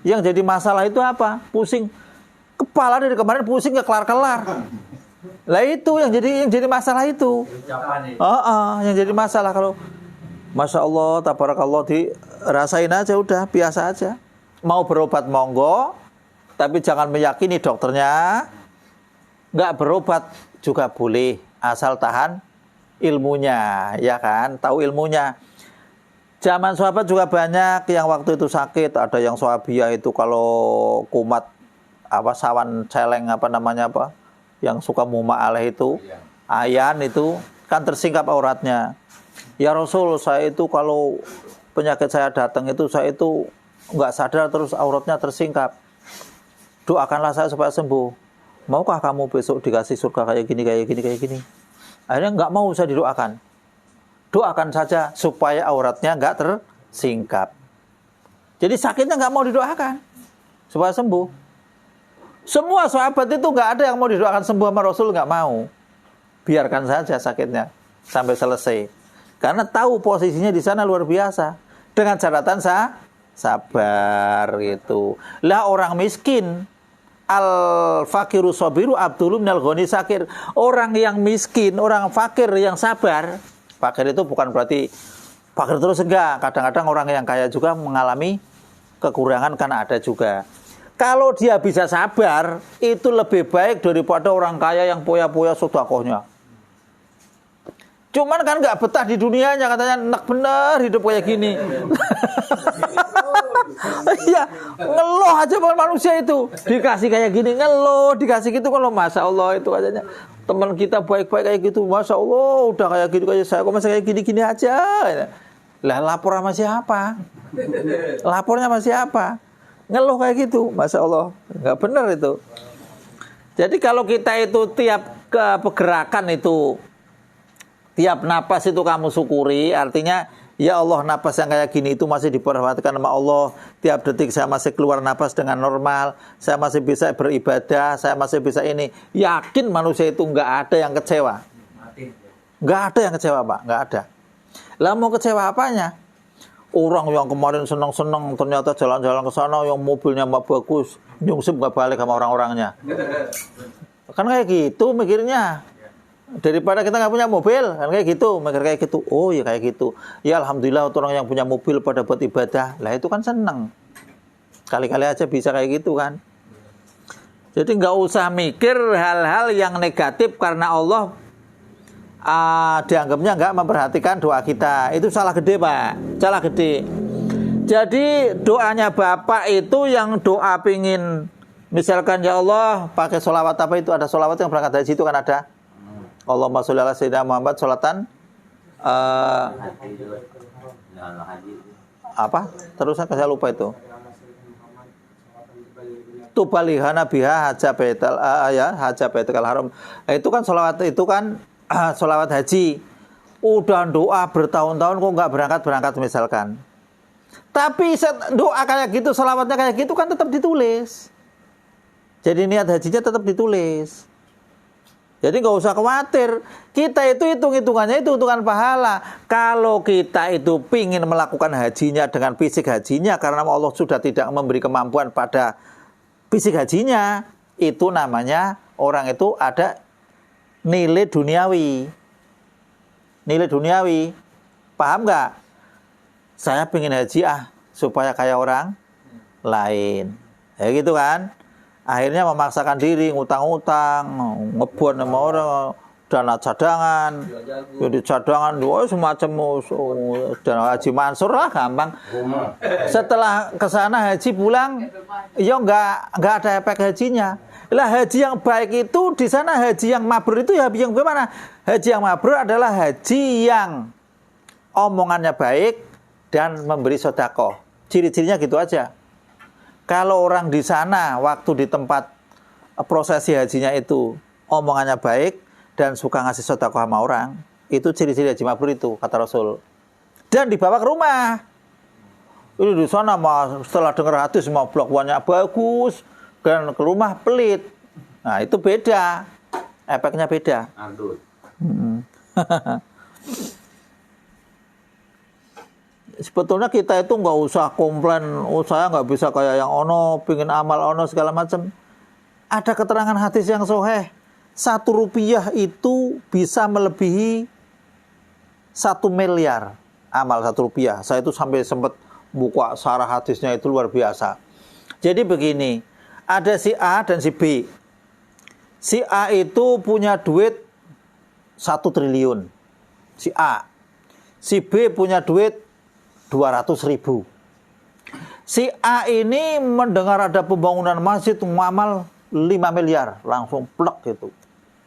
Yang jadi masalah itu apa? Pusing. Kepala dari kemarin pusing nggak kelar-kelar. Lah itu yang jadi masalah itu. Yang jadi masalah kalau Masya Allah, tabarakallah, dirasain aja udah, biasa aja. Mau berobat monggo, tapi jangan meyakini dokternya. Nggak berobat juga boleh, asal tahan ilmunya, ya kan? Tahu ilmunya. Zaman sahabat juga banyak yang waktu itu sakit. Ada yang sahabiah itu kalau kumat, sawan celeng yang suka muma alaih itu, ayan itu, kan tersingkap auratnya. Ya Rasul, saya itu kalau penyakit saya datang itu, saya itu nggak sadar terus auratnya tersingkap. Doakanlah saya supaya sembuh. Maukah kamu besok dikasih surga kayak gini? Akhirnya nggak mau saya didoakan. Doakan saja supaya auratnya nggak tersingkap. Jadi sakitnya nggak mau didoakan supaya sembuh. Semua sahabat itu nggak ada yang mau didoakan sembuh sama Rasul, nggak mau. Biarkan saja sakitnya sampai selesai. Karena tahu posisinya di sana luar biasa. Dengan catatan sabar gitu. Lah orang miskin, al-fakiru sabiru abdullu minal ghani sakir. Orang yang miskin, orang fakir yang sabar. Fakir itu bukan berarti fakir terus, enggak. Kadang-kadang orang yang kaya juga mengalami kekurangan karena ada juga. Kalau dia bisa sabar, itu lebih baik daripada orang kaya yang poya-poya sedekahnya. Cuman kan nggak betah di dunianya, katanya enak bener hidup kayak gini. Iya, ngeluh aja manusia itu. Dikasih kayak gini ngeluh, dikasih gitu kalau Masya Allah itu katanya. Teman kita baik-baik kayak gitu, Masya Allah udah kayak gitu, kayak saya kok masih kayak gini-gini aja. Lah lapor sama siapa? Lapornya sama siapa? Ngeluh kayak gitu, Masya Allah. Nggak bener itu. Jadi kalau kita itu tiap ke pergerakan itu, tiap napas itu kamu syukuri, artinya ya Allah, napas yang kayak gini itu masih diperhatikan sama Allah. Tiap detik saya masih keluar napas dengan normal, saya masih bisa beribadah, saya masih bisa ini. Yakin manusia itu nggak ada yang kecewa. Nggak ada yang kecewa, Pak, nggak ada. Lah mau kecewa apanya? Orang yang kemarin senang-senang ternyata jalan-jalan ke sana yang mobilnya mbak bagus, nyungsep nggak balik sama orang-orangnya. Kan kayak gitu mikirnya. Daripada kita nggak punya mobil, kan kayak gitu, mikir kayak gitu. Oh ya kayak gitu. Ya alhamdulillah orang yang punya mobil pada buat ibadah. Lah itu kan seneng. Kali-kali aja bisa kayak gitu kan. Jadi nggak usah mikir hal-hal yang negatif karena Allah dianggapnya nggak memperhatikan doa kita. Itu salah gede, Pak. Salah gede. Jadi doanya Bapak itu yang doa pingin, misalkan ya Allah pakai sholawat apa itu, ada sholawat yang berangkat dari situ kan ada. Allahumma sholli ala sayyidina Muhammad sholatan apa? Terus saya lupa itu. Tubalihana biha haja baital haja baitul haram. Itu kan sholawat, itu kan sholawat haji. Udah doa bertahun-tahun kok nggak berangkat misalkan. Tapi doa kayak gitu, sholawatnya kayak gitu kan tetap ditulis. Jadi niat hajinya tetap ditulis. Jadi nggak usah khawatir. Kita itu hitungannya itu hitungan pahala. Kalau kita itu pingin melakukan hajinya dengan fisik hajinya, karena Allah sudah tidak memberi kemampuan pada fisik hajinya, itu namanya orang itu ada nilai duniawi. Nilai duniawi. Paham nggak? Saya pingin haji supaya kayak orang lain. Ya gitu kan? Akhirnya memaksakan diri, ngutang-ngutang, ngebon sama orang, dana cadangan, jadi cadangan, semacam dana haji Mansur lah, gampang. Setelah kesana haji pulang, ya nggak ada efek hajinya. Lah haji yang baik itu di sana, haji yang mabrur itu ya yang gimana? Haji yang mabrur adalah haji yang omongannya baik dan memberi sedekah. Ciri-cirinya gitu aja. Kalau orang di sana waktu di tempat prosesi hajinya itu omongannya baik dan suka ngasih sedekah sama orang, itu ciri-ciri haji mabrur itu kata Rasul. Dan dibawa ke rumah. Ini di sana setelah dengar hadis semua blok-bloknya bagus, dan ke rumah pelit. Nah, itu beda. Efeknya beda. Sebetulnya kita itu nggak usah komplain, saya nggak bisa kayak yang ono, pingin amal ono segala macam. Ada keterangan hadis yang sahih. 1 rupiah itu bisa melebihi 1 miliar amal 1 rupiah. Saya itu sampai sempat buka syarah hadisnya, itu luar biasa. Jadi begini, ada si A dan si B. Si A itu punya duit 1 triliun, si A. Si B punya duit 200.000. Si A ini mendengar ada pembangunan masjid, ngamal 5 miliar, langsung plek gitu.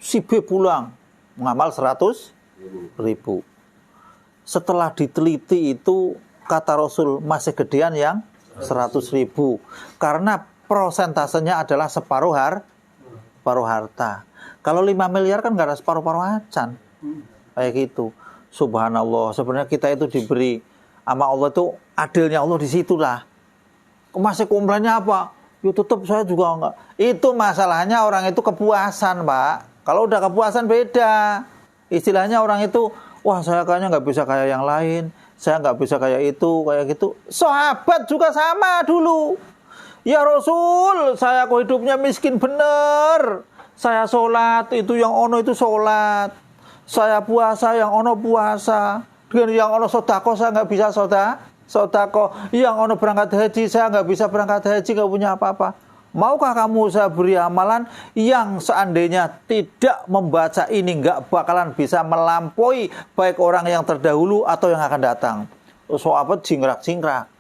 Si B pulang, ngamal 100.000. Setelah diteliti itu, kata Rasul, masih gedean yang 100.000. Karena prosentasenya adalah separuh harta. Kalau 5 miliar kan nggak ada separuh-paruh acan. Kayak gitu. Subhanallah, sebenarnya kita itu diberi sama Allah itu, adilnya Allah di situlah. Masih komplainnya apa? Ya tetap saya juga enggak. Itu masalahnya orang itu kepuasan, Pak. Kalau udah kepuasan beda. Istilahnya orang itu, wah saya kayaknya nggak bisa kayak yang lain. Saya nggak bisa kayak itu, kayak gitu. Sahabat juga sama dulu. Ya Rasul, saya kok hidupnya miskin bener. Saya sholat, itu yang ono itu sholat. Saya puasa, yang ono puasa. Dengan yang ono sodako, saya nggak bisa sodako. Yang ono berangkat haji, saya nggak bisa berangkat haji, nggak punya apa-apa. Maukah kamu saya beri amalan yang seandainya tidak membaca ini nggak bakalan bisa melampaui baik orang yang terdahulu atau yang akan datang. Sahabat jingrak-jingrak.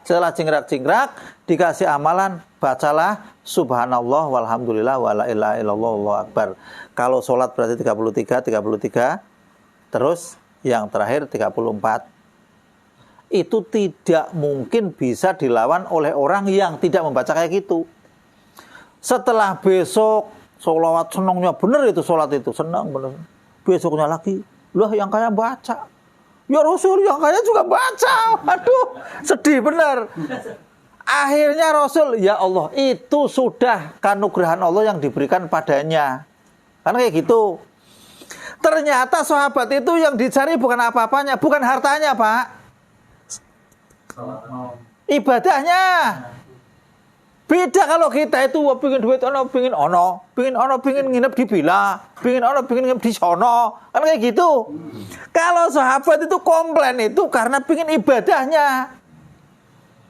Setelah jingrak-jingrak dikasih amalan, bacalah subhanallah walhamdulillah wala ilaha illallah wallahu akbar. Kalau sholat berarti 33. Terus yang terakhir 34. Itu tidak mungkin bisa dilawan oleh orang yang tidak membaca kayak gitu. Setelah besok sholawat, senangnya bener itu sholat itu, senang bener. Besoknya lagi, lah yang kaya baca. Ya Rasul, yang kaya juga baca. Aduh, sedih bener. Akhirnya Rasul, ya Allah, itu sudah kanugrahan Allah yang diberikan padanya. Kan kayak gitu. Ternyata sahabat itu yang dicari bukan apa-apanya, bukan hartanya, Pak. Ibadahnya. Beda kalau kita itu pingin duit pingin nginep di villa, pingin nginep di sono, kan kayak gitu. Kalau sahabat itu komplain itu karena pingin ibadahnya.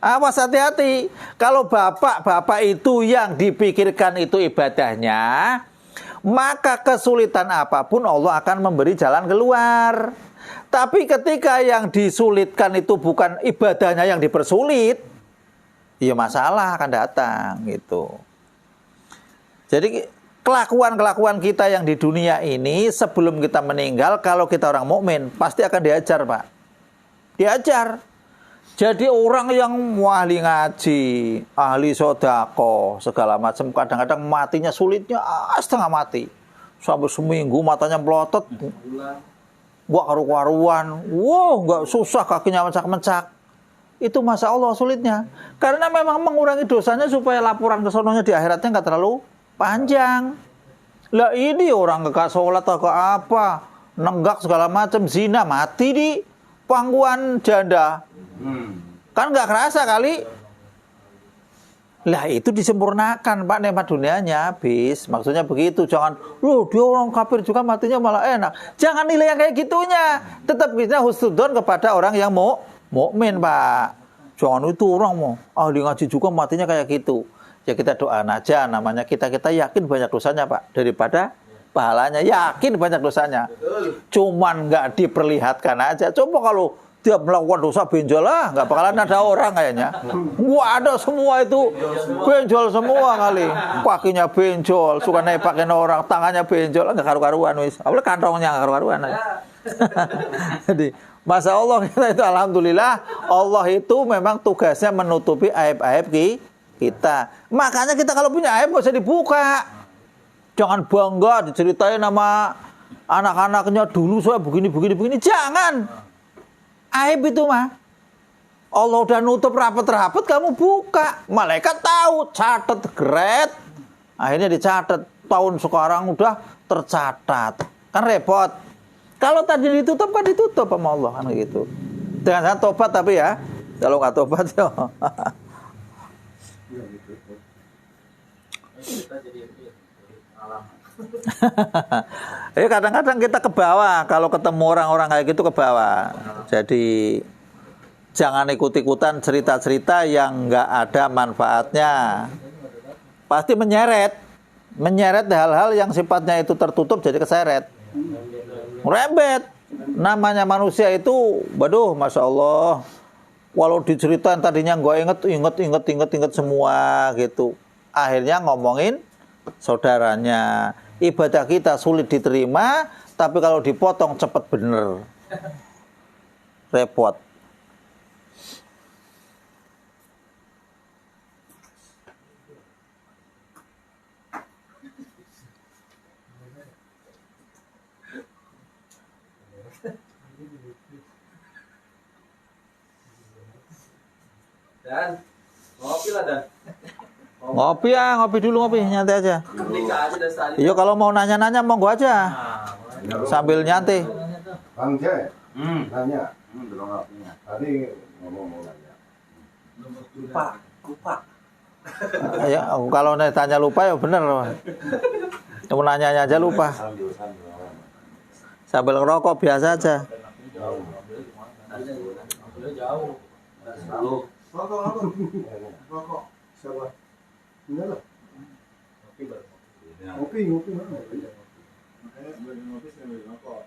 Awas, hati-hati. Kalau bapak itu yang dipikirkan itu ibadahnya, maka kesulitan apapun Allah akan memberi jalan keluar. Tapi ketika yang disulitkan itu bukan ibadahnya yang dipersulit, ya masalah akan datang gitu. Jadi kelakuan kita yang di dunia ini sebelum kita meninggal, kalau kita orang mukmin pasti akan diajar, Pak. Diajar. Jadi orang yang ahli ngaji, ahli sodako, segala macam, kadang-kadang matinya sulitnya setengah mati. Sampai seminggu matanya melotot. Wah, karu-karuan, nggak susah kakinya mencak-mencak. Itu masa Allah sulitnya. Karena memang mengurangi dosanya supaya laporan ke sononya di akhiratnya nggak terlalu panjang. Lah ini orang nggak sholat atau apa, nenggak segala macam, zina, mati di pangkuan janda. Kan nggak kerasa kali. Lah itu disempurnakan, Pak, nikmat dunianya habis. Maksudnya begitu, jangan dia orang kafir juga matinya malah enak. Jangan nilai yang kayak gitunya. Tetap kita husnudon kepada orang yang mukmin, Pak. Jangan itu orang mau ahli ngaji juga matinya kayak gitu. Ya kita doain aja, namanya kita yakin banyak dosanya, Pak, daripada pahalanya. Yakin banyak dosanya. Cuman nggak diperlihatkan aja. Coba kalau dia melakukan dosa benjol lah, nggak bakalan ada orang kayaknya. Wah, ada semua itu benjol semua kali. Kakinya benjol, suka nepakin orang, tangannya benjol, nggak karu-karuan wis. Apalagi kantongnya nggak karu-karuan. Jadi masa Allah kita itu alhamdulillah, Allah itu memang tugasnya menutupi aib-aib kita. Makanya kita kalau punya aib nggak usah dibuka. Jangan bangga diceritain sama anak-anaknya dulu saya begini. Jangan. Aib itu mah Allah udah nutup rapet-rapet, kamu buka, malaikat tahu, catat, gret. Akhirnya dicatat, tahun sekarang udah tercatat. Kan repot. Kalau tadi ditutup kan ditutup sama Allah, kan gitu. Dengan tobat tapi ya, kalau nggak tobat ya. Kita jadi pengalaman. Kadang-kadang kita ke bawah kalau ketemu orang-orang kayak gitu, ke bawah. Jadi jangan ikut-ikutan cerita-cerita yang nggak ada manfaatnya. Pasti menyeret hal-hal yang sifatnya itu tertutup jadi keseret, rembet. Namanya manusia itu, waduh, masya Allah. Walau diceritain tadinya nggak inget semua gitu. Akhirnya ngomongin saudaranya. Ibadah kita sulit diterima, tapi kalau dipotong cepet bener. Repot. Dan ngopi lah Dan. Ngopi ya, ngopi dulu, ngopi nyantai aja. Nikah aja dari tadi. Iya, kalau mau nanya-nanya monggo aja. Sambil nyantai. Bang Jai, nanya. Belum nggak punya. Tadi ngomong mau nanya. Lupa. Ya, kalau tanya lupa ya bener. Mau nanya aja lupa. Sambil ngerokok biasa aja. Rokok. Siapa? Enggak lah. Ngopi mana? Makanya sebelum ngopi saya beli rokok.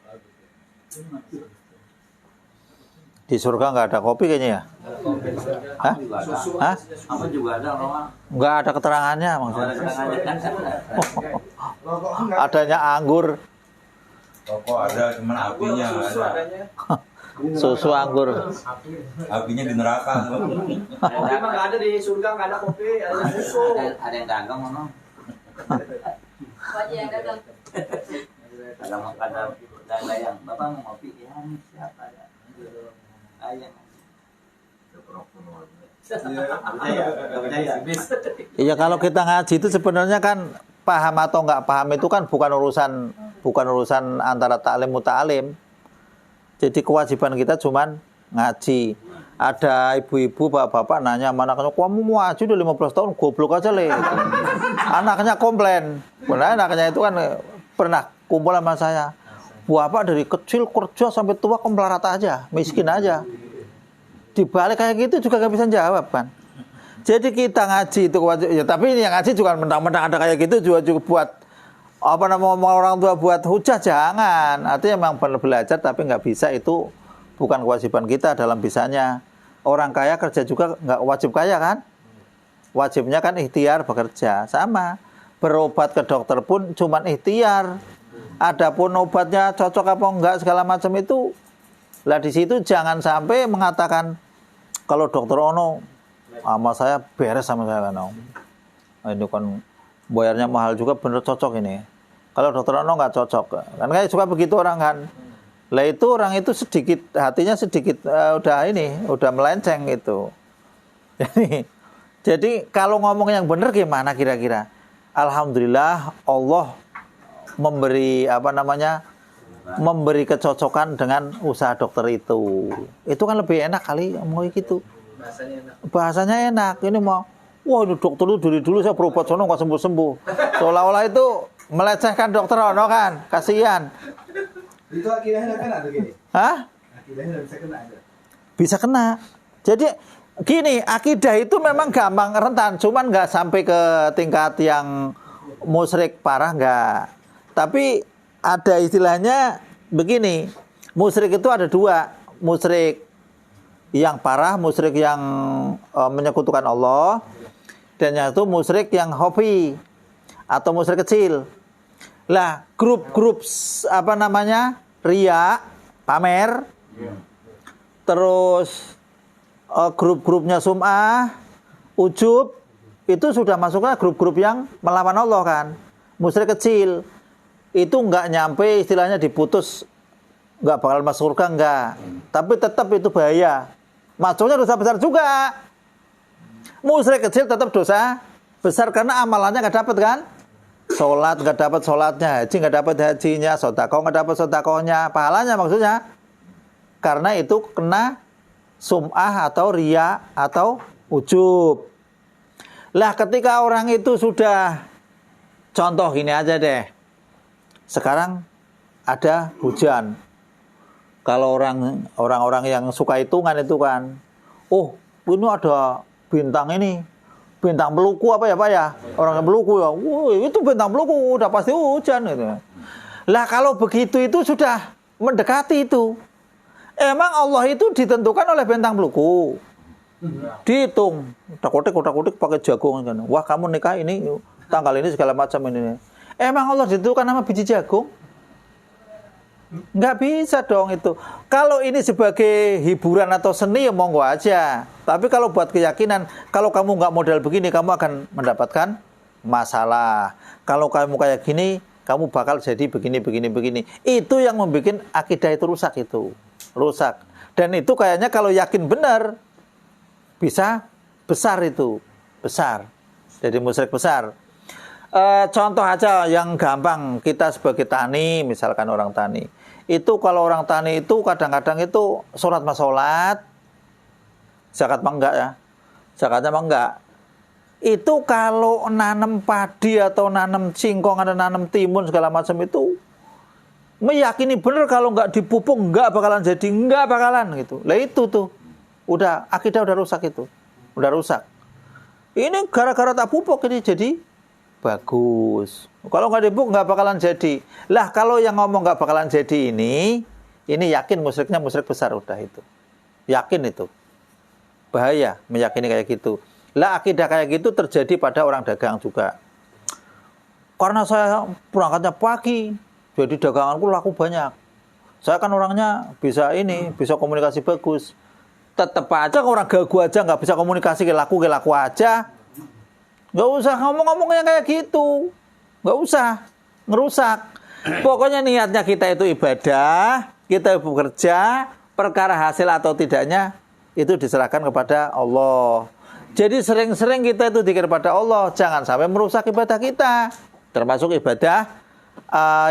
Di surga nggak ada kopi kayaknya ya? Hah? Hah? Apa juga ada orang. Nggak ada keterangannya maksudnya. Rokok enggak. Adanya anggur, Rokok ada, cuman apinya Susu ada. adanya. susu anggur. Apinya di neraka. Kopi mah nggak ada di surga, nggak ada kopi, ada susu. Ada yang dagang mana? Wajah yang dagang. Ada yang bapak mau ngopi ya nih siapa ya? Ayam. Iya, kalau kita ngaji itu sebenarnya kan paham atau nggak paham itu kan bukan urusan antara taklim muta'alim. Jadi kewajiban kita cuman ngaji. Ada ibu-ibu, bapak-bapak nanya sama anaknya, kamu mau ngaji udah 15 tahun, goblok aja le. Anaknya komplain. Benar, anaknya itu kan pernah kumpul sama saya. Bapak dari kecil kerja sampai tua kemelarat aja, miskin aja. Dibalik kayak gitu juga gak bisa jawab kan. Jadi kita ngaji itu kewajiban. Ya, tapi yang ngaji juga mentang-mentang ada kayak gitu juga buat orang tua buat hujah, jangan. Artinya memang benar belajar tapi nggak bisa, itu bukan kewajiban kita dalam bisanya. Orang kaya kerja juga nggak wajib kaya kan? Wajibnya kan ikhtiar bekerja. Sama, berobat ke dokter pun cuman ikhtiar. Adapun obatnya cocok apa enggak segala macam itu, lah di situ jangan sampai mengatakan kalau dokter Ono sama saya beres sama saya kan. Ini kan bayarnya mahal juga, bener cocok ini. Kalau dokter Ono nggak cocok, kan kayak suka begitu orang kan. Lah itu orang itu sedikit hatinya sedikit udah melenceng itu. Jadi kalau ngomong yang bener gimana kira-kira? Alhamdulillah Allah memberi kecocokan dengan usaha dokter itu. Itu kan lebih enak kali ngomong gitu. Bahasanya enak. Ini mau, wah ini dokter itu dari dulu saya berobat sono nggak sembuh-sembuh. Seolah-olah itu melecehkan dokter Ono kan, kasihan. Itu akidahnya kan ada gini. Hah? Akidahnya bisa kena aja. Bisa kena. Jadi gini, akidah itu memang gampang rentan, cuman nggak sampai ke tingkat yang musyrik parah nggak. Tapi ada istilahnya begini, musyrik itu ada dua, musyrik yang parah, musyrik yang menyekutukan Allah, dan yang itu musyrik yang hobi atau musyrik kecil. Lah, grup-grup riya, pamer, terus grup-grupnya sum'ah, ujub, itu sudah masuknya grup-grup yang melawan Allah kan. Musyrik kecil itu nggak nyampe istilahnya diputus, nggak bakal masuk surga, nggak. Tapi tetap itu bahaya. Masuknya dosa besar juga. Musyrik kecil tetap dosa besar karena amalannya nggak dapat kan. Sholat nggak dapat sholatnya, haji nggak dapat hajinya, sedekah nggak dapat sedekahnya, pahalanya maksudnya. Karena itu kena sum'ah atau riya atau ujub. Lah ketika orang itu sudah, contoh gini aja deh, sekarang ada hujan. Kalau orang-orang yang suka hitungan itu kan, oh ini ada bintang ini, bintang Beluku apa ya Pak ya? Orang yang Beluku ya, wah itu bintang Beluku udah pasti hujan gitu. Lah kalau begitu itu sudah mendekati itu. Emang Allah itu ditentukan oleh bintang Beluku. Dihitung, utak-utik pakai jagung kan. Wah kamu nikah ini tanggal ini segala macam ini. Emang Allah ditentukan nama biji jagung? Nggak bisa dong itu. Kalau ini sebagai hiburan atau seni ya monggo aja. Tapi kalau buat keyakinan, kalau kamu nggak modal begini, kamu akan mendapatkan masalah. Kalau kamu kayak gini, kamu bakal jadi begini. Itu yang membuat akidah itu rusak itu. Rusak. Dan itu kayaknya kalau yakin benar, bisa besar itu. Besar. Jadi musyrik besar. Contoh aja yang gampang, kita sebagai tani, misalkan orang tani. Itu kalau orang tani itu kadang-kadang itu sholat mah sholat, zakat mah enggak ya, zakatnya mah enggak. Itu kalau nanam padi atau nanam singkong atau nanam timun segala macam itu meyakini benar kalau enggak dipupuk enggak bakalan jadi, enggak bakalan gitu. Lah itu tuh udah akidah udah rusak itu, udah rusak. Ini gara-gara tak pupuk ini jadi bagus. Kalau nggak dipupuk nggak bakalan jadi. Lah kalau yang ngomong nggak bakalan jadi ini yakin musyriknya musyrik besar udah itu. Yakin itu. Bahaya meyakini kayak gitu. Lah akidah kayak gitu terjadi pada orang dagang juga. Karena saya berangkatnya pagi, jadi daganganku laku banyak. Saya kan orangnya bisa komunikasi bagus. Tetap aja orang gagu aja nggak bisa komunikasi laku aja. Nggak usah ngomong-ngomongnya kayak gitu. Nggak usah ngerusak. Pokoknya niatnya kita itu ibadah, kita bekerja, perkara hasil atau tidaknya itu diserahkan kepada Allah. Jadi sering-sering kita itu zikir pada Allah, jangan sampai merusak ibadah kita. Termasuk ibadah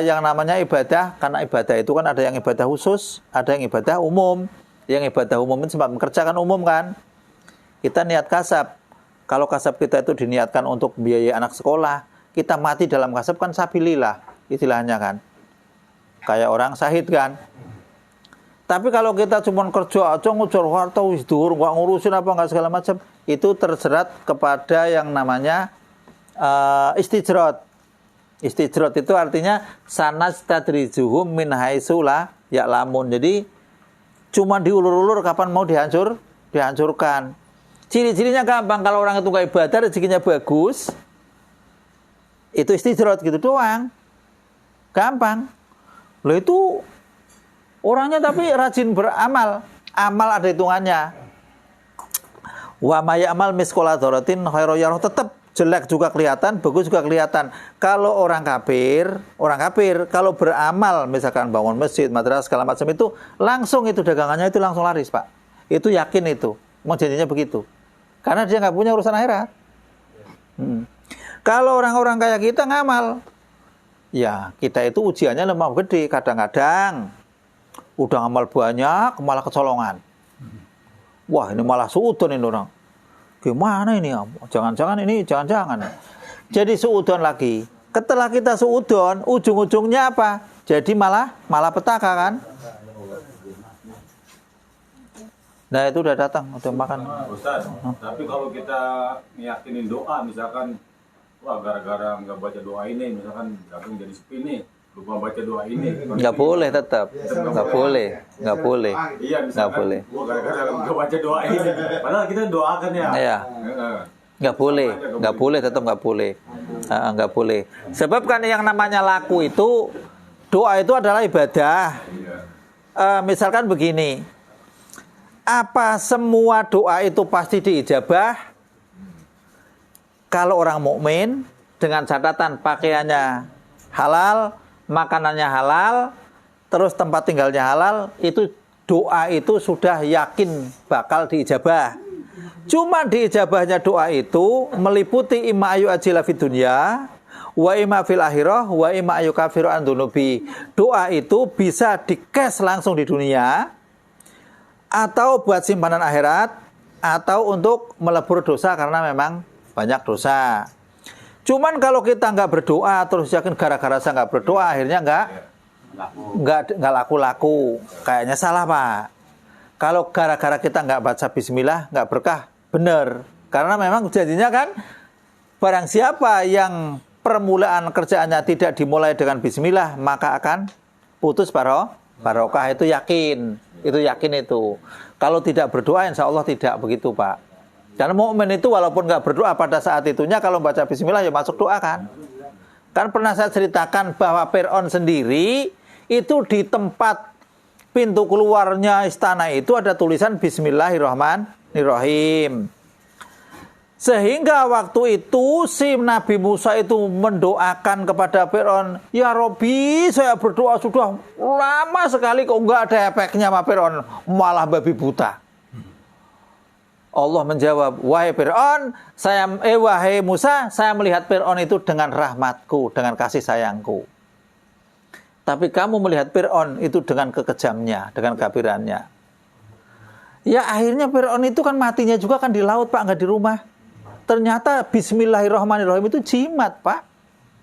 yang namanya ibadah, karena ibadah itu kan ada yang ibadah khusus, ada yang ibadah umum. Yang ibadah umum itu sempat mengerjakan umum kan. Kita niat kasab. Kalau kasab kita itu diniatkan untuk biaya anak sekolah, kita mati dalam kasab kan sabilillah istilahnya kan. Kayak orang syahid kan. Tapi kalau kita cuma kerja aja ngujar harta wis dhuwur, enggak ngurusin apa enggak segala macam, itu terjerat kepada yang namanya istijrat. Istijrat itu artinya sanastadrijuhum min haitsu la ya'lamun. Jadi cuma diulur-ulur kapan mau dihancurkan. Ciri-cirinya gampang, kalau orang itu gak ibadah, rezekinya bagus, itu istijrat gitu doang. Gampang. Loh itu orangnya tapi rajin beramal. Amal ada hitungannya. Wa may ya'mal misqala dzarratin khairan yarah, tetap jelek juga kelihatan, bagus juga kelihatan. Kalau orang kafir kalau beramal misalkan bangun masjid, madrasah segala macam itu langsung itu dagangannya itu langsung laris, Pak. Itu yakin itu. Mau janjinya begitu. Karena dia nggak punya urusan akhirat. Kalau orang-orang kayak kita ngamal, ya kita itu ujiannya lemah gede. Kadang-kadang udah ngamal banyak, malah kecolongan. Wah ini malah suudon ini orang. Gimana ini? Jangan-jangan. Jadi suudon lagi. Setelah kita suudon, ujung-ujungnya apa? Jadi malah petaka kan? Nah itu udah datang, udah makan. Ustaz, tapi kalau kita meyakinin doa, misalkan, wah gara-gara nggak baca doa ini, misalkan jagung jadi sepi nih, lupa baca doa ini. Nggak boleh tetap, nggak boleh. Iya, misalkan, Nggak boleh. wah gara-gara nggak baca doa ini, padahal kita doakan ya. Iya. Nggak boleh, tetap nggak boleh. Nggak boleh. Sebab kan yang namanya laku itu, doa itu adalah ibadah. Misalkan begini. Apa semua doa itu pasti diijabah? Kalau orang mukmin dengan catatan pakaiannya halal, makanannya halal, terus tempat tinggalnya halal, itu doa itu sudah yakin bakal diijabah. Cuma diijabahnya doa itu meliputi imma ayu ajila fid dunya wa imma fil akhirah wa imma ayu kafiru an dunubi. Doa itu bisa di-cash langsung di dunia, atau buat simpanan akhirat, atau untuk melebur dosa karena memang banyak dosa. Cuman kalau kita nggak berdoa terus yakin gara-gara saya nggak berdoa akhirnya nggak laku-laku. Kayaknya salah, Pak. Kalau gara-gara kita nggak baca bismillah nggak berkah, bener. Karena memang janjinya kan barang siapa yang permulaan kerjaannya tidak dimulai dengan bismillah maka akan putus barokah. Itu yakin. Itu. Kalau tidak berdoa insya Allah tidak begitu, Pak. Karena mukmin itu walaupun nggak berdoa pada saat itunya kalau baca bismillah ya masuk doa kan. Kan pernah saya ceritakan bahwa Fir'aun sendiri itu di tempat pintu keluarnya istana itu ada tulisan Bismillahirrahmanirrahim. Sehingga waktu itu si Nabi Musa itu mendoakan kepada Fir'aun, ya Robi, saya berdoa sudah lama sekali kok nggak ada efeknya sama Fir'aun, malah babi buta. Allah menjawab, wahai Fir'aun, wahai Musa, saya melihat Fir'aun itu dengan rahmatku, dengan kasih sayangku. Tapi kamu melihat Fir'aun itu dengan kekejamnya, dengan kafirannya. Ya akhirnya Fir'aun itu kan matinya juga kan di laut, Pak, nggak di rumah. Ternyata Bismillahirrahmanirrahim itu jimat, Pak,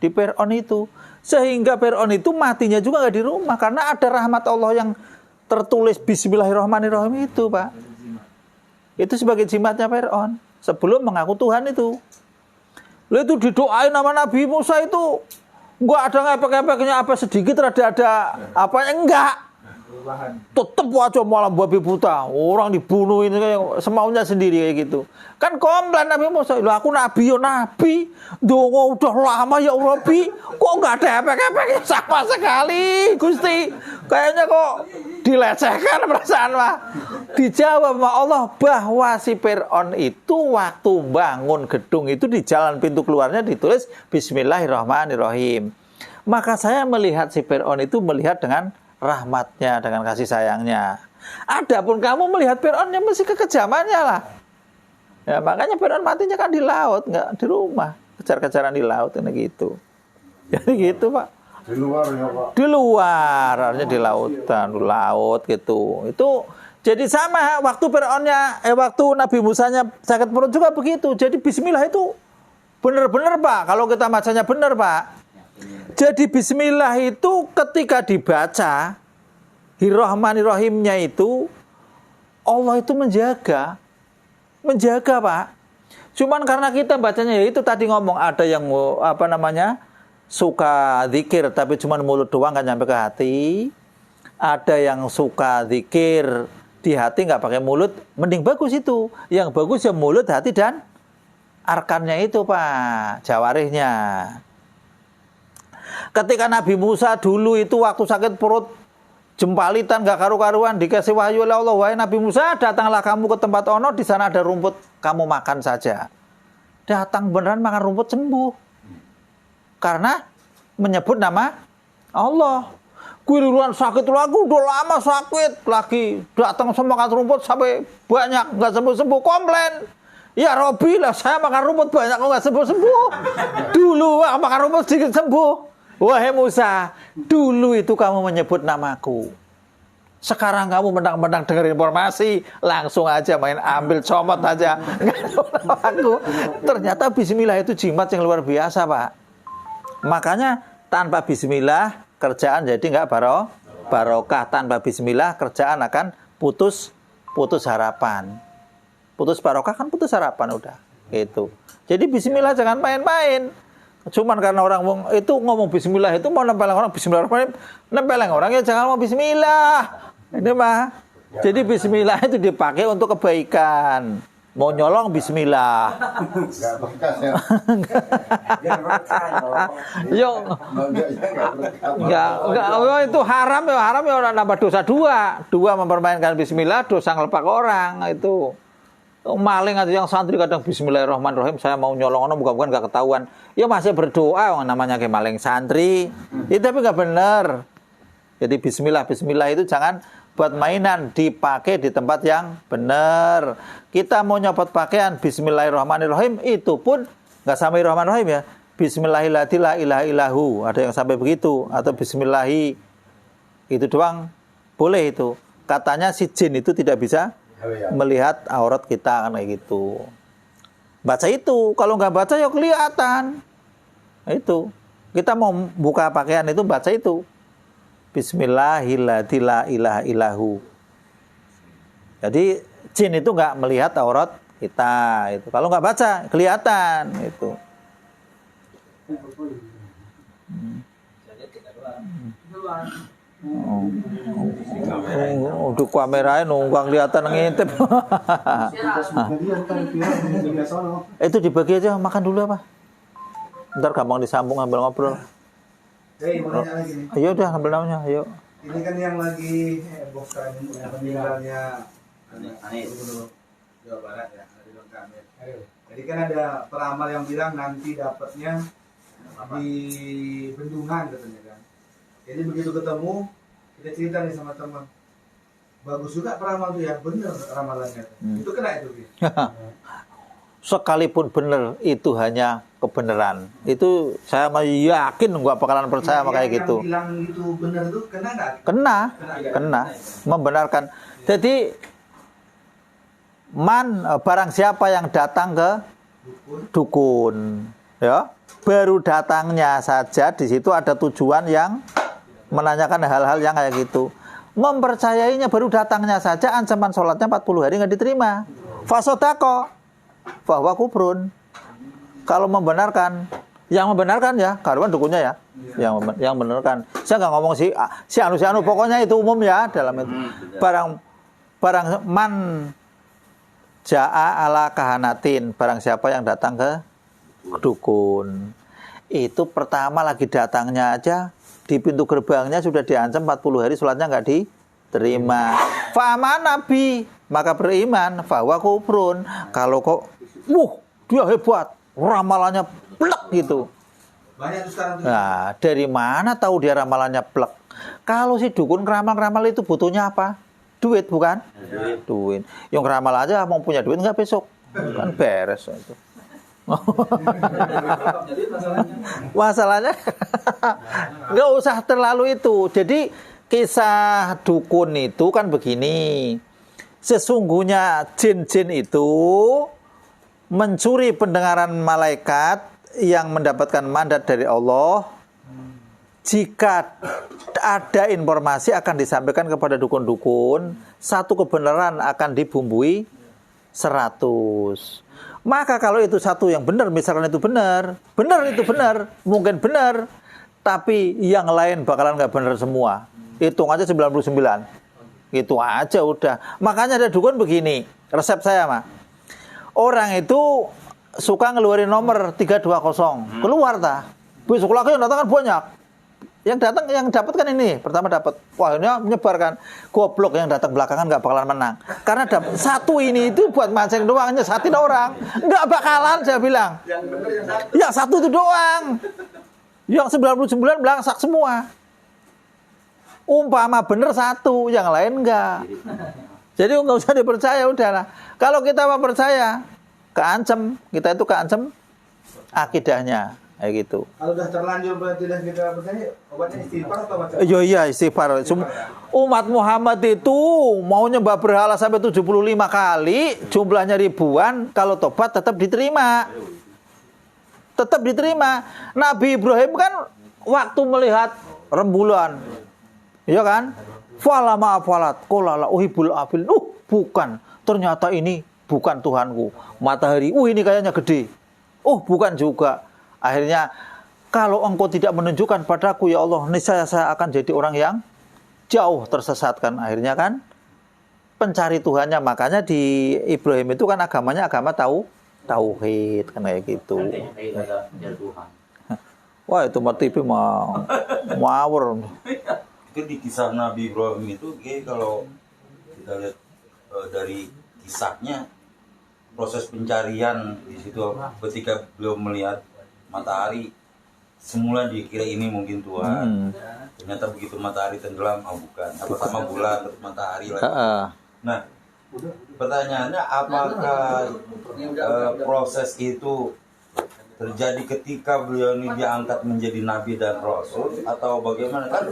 di Fir'aun itu. Sehingga Fir'aun itu matinya juga nggak di rumah. Karena ada rahmat Allah yang tertulis Bismillahirrahmanirrahim itu, Pak. Itu sebagai jimatnya Fir'aun. Sebelum mengaku Tuhan itu. Lalu itu didoain sama Nabi Musa itu. Nggak ada ngepek-ngepeknya apa sedikit, ada apa enggak. Tetep aja malam babi buta, orang dibunuh ini kayak semaunya sendiri kayak gitu. Kan komplain Nabi Musa, "Loh aku nabi yo nabi, dongo udah lama ya Rabbi, kok enggak ada efek-efeknya sama sekali, Gusti." Kayaknya kok dilecehkan perasaan mah. Dijawab sama Allah bahwa si Fir'aun itu waktu bangun gedung itu di jalan pintu keluarnya ditulis Bismillahirrahmanirrahim. Maka saya melihat si Fir'aun itu melihat dengan rahmatnya, dengan kasih sayangnya. Adapun kamu melihat Fir'aun yang mesti kekejamannya lah. Ya makanya Fir'aun matinya kan di laut, nggak di rumah, kejar-kejaran di laut ini gitu. Jadi gitu, Pak. Di luar ya, Pak. Di luar, artinya di lautan, di laut gitu. Itu jadi sama waktu Fir'aunnya, waktu Nabi Musanya sakit perut juga begitu. Jadi Bismillah itu benar-benar, Pak. Kalau kita bacanya benar, Pak. Jadi bismillah itu ketika dibaca Bismillahirrahmanirrahimnya itu Allah itu menjaga, Pak. Cuman karena kita bacanya ya itu tadi ngomong ada yang suka zikir tapi cuman mulut doang nggak nyampe ke hati. Ada yang suka zikir di hati nggak pakai mulut, mending bagus itu. Yang bagus ya mulut, hati dan arkannya itu, Pak, jawarihnya. Ketika Nabi Musa dulu itu waktu sakit perut jempalitan gak karu-karuan dikasih wahyu oleh Allah, wahai Nabi Musa, datanglah kamu ke tempat ono, di sana ada rumput, kamu makan saja. Datang beneran makan rumput, sembuh. Karena menyebut nama Allah. Giliran sakit lagi, udah lama sakit lagi, datang sama makan rumput sampai banyak nggak sembuh-sembuh, komplain. Ya Robi lah, saya makan rumput banyak kok nggak sembuh-sembuh. Dulu makan rumput sedikit sembuh. Wahai Musa, dulu itu kamu menyebut namaku. Sekarang kamu mentang-mentang dengar informasi, langsung aja main ambil comot aja. Aku. Ternyata bismillah itu jimat yang luar biasa, Pak. Makanya tanpa bismillah kerjaan jadi nggak barokah. Tanpa bismillah kerjaan akan putus harapan. Putus barokah kan putus harapan udah. Itu. Jadi bismillah jangan main-main. Cuman karena orang itu ngomong bismillah itu mau nempeleng orang bismillahirrahmanirrahim, nempeleng orang ya jangan mau bismillah. Ini mah. Jadi bismillah itu dipakai untuk kebaikan. Mau nyolong bismillah. Enggak bekas ya. Enggak itu haram ya orang nambah dosa dua mempermainkan bismillah, dosa ngelepak orang itu. Maling atau yang santri kadang bismillahirrahmanirrahim saya mau nyolong ono bukan gak ketahuan. Ya masih berdoa namanya kayak maling santri. Itu tapi gak benar. Jadi bismillah itu jangan buat mainan, dipakai di tempat yang benar. Kita mau nyopot pakaian bismillahirrahmanirrahim itu pun gak sampai rahmanirrahim ya. Bismillahirrahmanirrahim. Ada yang sampai begitu atau bismillahi itu doang boleh itu. Katanya si jin itu tidak bisa melihat aurat kita kan kayak gitu. Baca itu, kalau nggak baca ya kelihatan. Itu. Kita mau buka pakaian itu baca itu. Bismillahirrahmanirrahim. Jadi jin itu nggak melihat aurat kita itu. Kalau nggak baca kelihatan itu. Untuk kamerain nunggang kelihatan ngintip. Itu dibagi aja, makan dulu apa? Ntar gampang disambung ambil ngobrol. Hei, mau nanya lagi nih. Ayo udah ambil namanya, ayo. Ini kan yang lagi heboh sekarang ini meninggalnya Anies. Gubernur Jawa Barat ya, Ridwan Kamil. Jadi kan ada peramal yang bilang nanti dapatnya di bendungan katanya kan. Jadi begitu ketemu, kita cerita nih sama teman. Bagus juga peramal tuh ya, bener ramalannya. Itu kena itu. Sekalipun benar itu hanya kebenaran. Itu saya yakin nggak bakalan percaya sama kayak gitu. Yang bilang itu benar itu kena nggak? Kena, membenarkan. Jadi barang siapa yang datang ke dukun, ya, baru datangnya saja di situ ada tujuan yang menanyakan hal-hal yang kayak gitu. Mempercayainya baru datangnya saja ancaman sholatnya 40 hari nggak diterima. Fasodako bahwa kubrun. Kalau membenarkan, yang membenarkan ya karuan dukunnya ya, yang membenarkan. Saya nggak ngomong si anu pokoknya itu umum ya dalam itu. Barang man jaa ala kahanatin, barang siapa yang datang ke dukun. Itu pertama lagi datangnya aja di pintu gerbangnya sudah diancam 40 hari sholatnya nggak diterima. Fa'aman nabi, maka beriman. Bahwa kubrun, kalau kok dia hebat, ramalannya plek gitu. Banyak tuh sekarang tuh. Nah, dari mana tahu dia ramalannya plek? Kalau si dukun ngeramal-ngeramal itu butuhnya apa? Duit bukan? Duit. Yang ngeramal aja mau punya duit nggak besok? Kan beres itu. Masalahnya nggak usah terlalu itu. Jadi kisah dukun itu kan begini. Sesungguhnya jin-jin itu mencuri pendengaran malaikat yang mendapatkan mandat dari Allah. Jika ada informasi akan disampaikan kepada dukun-dukun, satu kebenaran akan dibumbui 100. Maka kalau itu satu yang benar, misalkan itu benar itu benar, mungkin benar, tapi yang lain bakalan nggak benar semua. Hitung aja 99. Itu aja udah. Makanya ada dukun begini, resep saya mah. Orang itu suka ngeluarin nomor 320. Keluar tah. Besok lagi yang datang kan banyak. Yang dapat kan ini, pertama dapat. Wah, ini menyebarkan. Goblok yang datang belakangan nggak bakalan menang. Karena dapat satu ini itu buat mancing doang, nyesatin orang. Nggak bakalan saya bilang. Yang satu itu doang. Yang 99 belangsak semua. Umpama bener satu, yang lain enggak. Jadi nggak usah dipercaya, udahlah. Kalau kita mau percaya, keancam, kita itu keancam akidahnya, kayak gitu. Kalau udah terlanjur berarti dah kita percaya, obatnya istighfar atau macam? Iya istighfar. Umat Muhammad itu mau nyembah berhala sampai 75 kali, jumlahnya ribuan, kalau tobat tetap diterima. Tetap diterima. Nabi Ibrahim kan waktu melihat rembulan, iya kan? Falama afalat, kolala uhibul afil. Bukan. Ternyata ini bukan Tuhanku. Matahari, ini kayaknya gede. Bukan juga. Akhirnya, kalau engkau tidak menunjukkan padaku, ya Allah, niscaya saya akan jadi orang yang jauh tersesatkan. Akhirnya kan, pencari Tuhannya. Makanya di Ibrahim itu kan agamanya agama tauhid. Kan kayak gitu. Wah, itu mati mau ngawur. Itu di kisah Nabi Ibrahim itu, kalau kita lihat dari kisahnya, proses pencarian di situ ketika beliau melihat matahari, semula dikira ini mungkin Tuhan. Ternyata begitu matahari tenggelam, bukan. Sama bulan, terus matahari lagi. Nah, pertanyaannya apakah proses itu terjadi ketika beliau ini diangkat menjadi nabi dan rasul atau bagaimana? Kan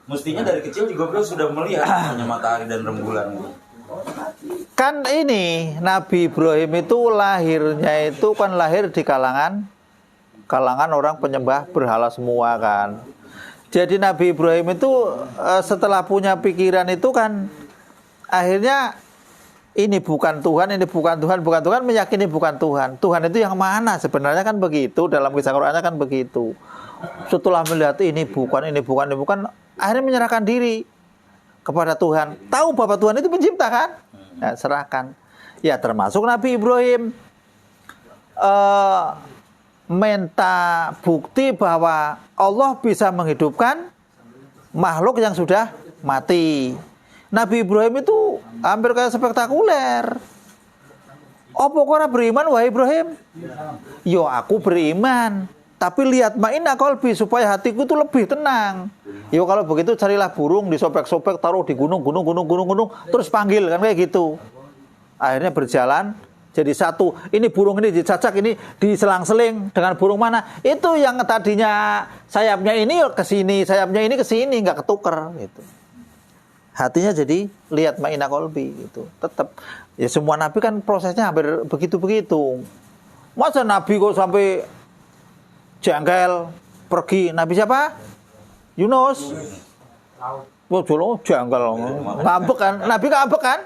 mestinya dari kecil juga beliau sudah melihat hanya matahari dan rembulan. Kan ini Nabi Ibrahim itu lahirnya itu kan lahir di kalangan kalangan orang penyembah berhala semua kan. Jadi Nabi Ibrahim itu setelah punya pikiran itu kan akhirnya ini bukan Tuhan, ini bukan Tuhan, bukan Tuhan, meyakini bukan Tuhan. Tuhan itu yang mana? Sebenarnya kan begitu, dalam kisah Qur'annya kan begitu. Setelah melihat ini bukan, akhirnya menyerahkan diri kepada Tuhan. Tahu bahwa Tuhan itu pencipta kan? Ya, serahkan. Ya termasuk Nabi Ibrahim minta bukti bahwa Allah bisa menghidupkan makhluk yang sudah mati. Nabi Ibrahim itu hampir kayak spektakuler. Apa kau beriman wahai Ibrahim? Yo aku beriman, tapi lihat ma'inna qalbi supaya hatiku itu lebih tenang. Yo kalau begitu carilah burung disobek-sobek taruh di gunung, terus panggil kan kayak gitu. Akhirnya berjalan jadi satu. Ini burung ini dicacak, ini diselang-seling dengan burung mana? Itu yang tadinya sayapnya ini ke sini, sayapnya ini ke sini, enggak ketuker gitu. Hatinya jadi lihat ma'ina kolbi gitu. Tetap ya semua nabi kan prosesnya hampir begitu-begitu. Masa nabi kok sampai jengkel pergi? Nabi siapa? Yunus. Wah, jolo jengkel. Ngambek kan? Nabi ngambek kan?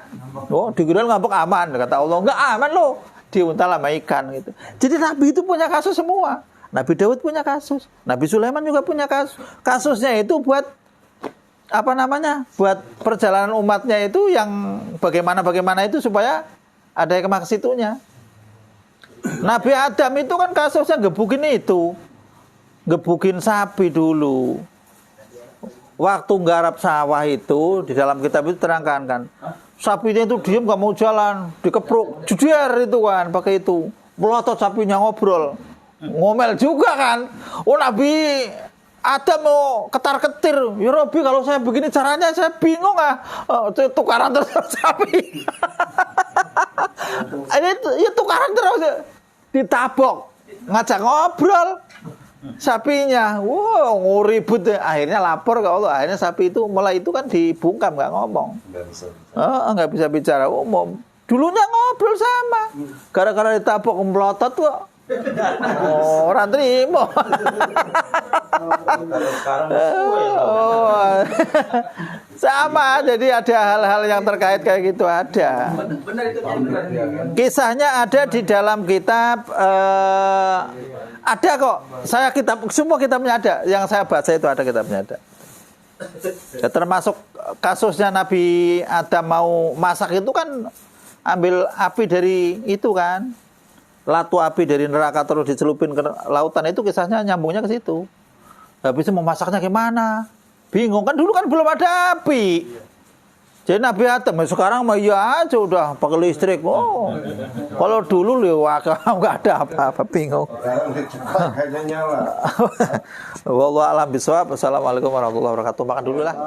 Oh, dikira ngambek aman, kata Allah. Enggak aman loh. Diuntal sama ikan gitu. Jadi nabi itu punya kasus semua. Nabi Daud punya kasus. Nabi Sulaiman juga punya kasus. Kasusnya itu buat buat perjalanan umatnya itu yang bagaimana itu supaya ada hikmah ke situnya. Nabi Adam itu kan kasusnya gebukin sapi dulu. Waktu nggarap sawah itu di dalam kitab itu terangkan kan, sapinya itu diam gak mau jalan, dikepruk, juder itu kan pakai itu, melotot sapinya ngobrol, ngomel juga kan. Oh Nabi Adam mau ketar-ketir, ya Robi kalau saya begini caranya saya bingung tukaran terus sapi. Ini tukaran terus ditabok, ngajak ngobrol sapinya. Wow, ribut. Akhirnya lapor ke Allah. Akhirnya sapi itu mulai itu kan dibungkam, nggak ngomong. Nggak bisa bicara umum. Dulunya ngobrol sama. Gara-gara ditabok melotot tuh. Orang terima. Sama, jadi ada hal-hal yang terkait kayak gitu ada. Kisahnya ada di dalam kitab, ada kok. Saya semua kitabnya ada. Yang saya baca itu ada kitabnya ada. Ya, termasuk kasusnya Nabi Adam mau masak itu kan ambil api dari itu kan. Latu api dari neraka terus dicelupin ke lautan, itu kisahnya nyambungnya ke situ. Habis itu memasaknya gimana? Bingung kan, dulu kan belum ada api. Jadi Nabi Adam sekarang mah ya aja udah pakai listrik. Oh, kalau dulu nggak ada apa-apa, bingung. Cepat kayaknya nyala. Wallahu a'lam bishawab. Assalamualaikum warahmatullahi wabarakatuh. Makan dulu lah.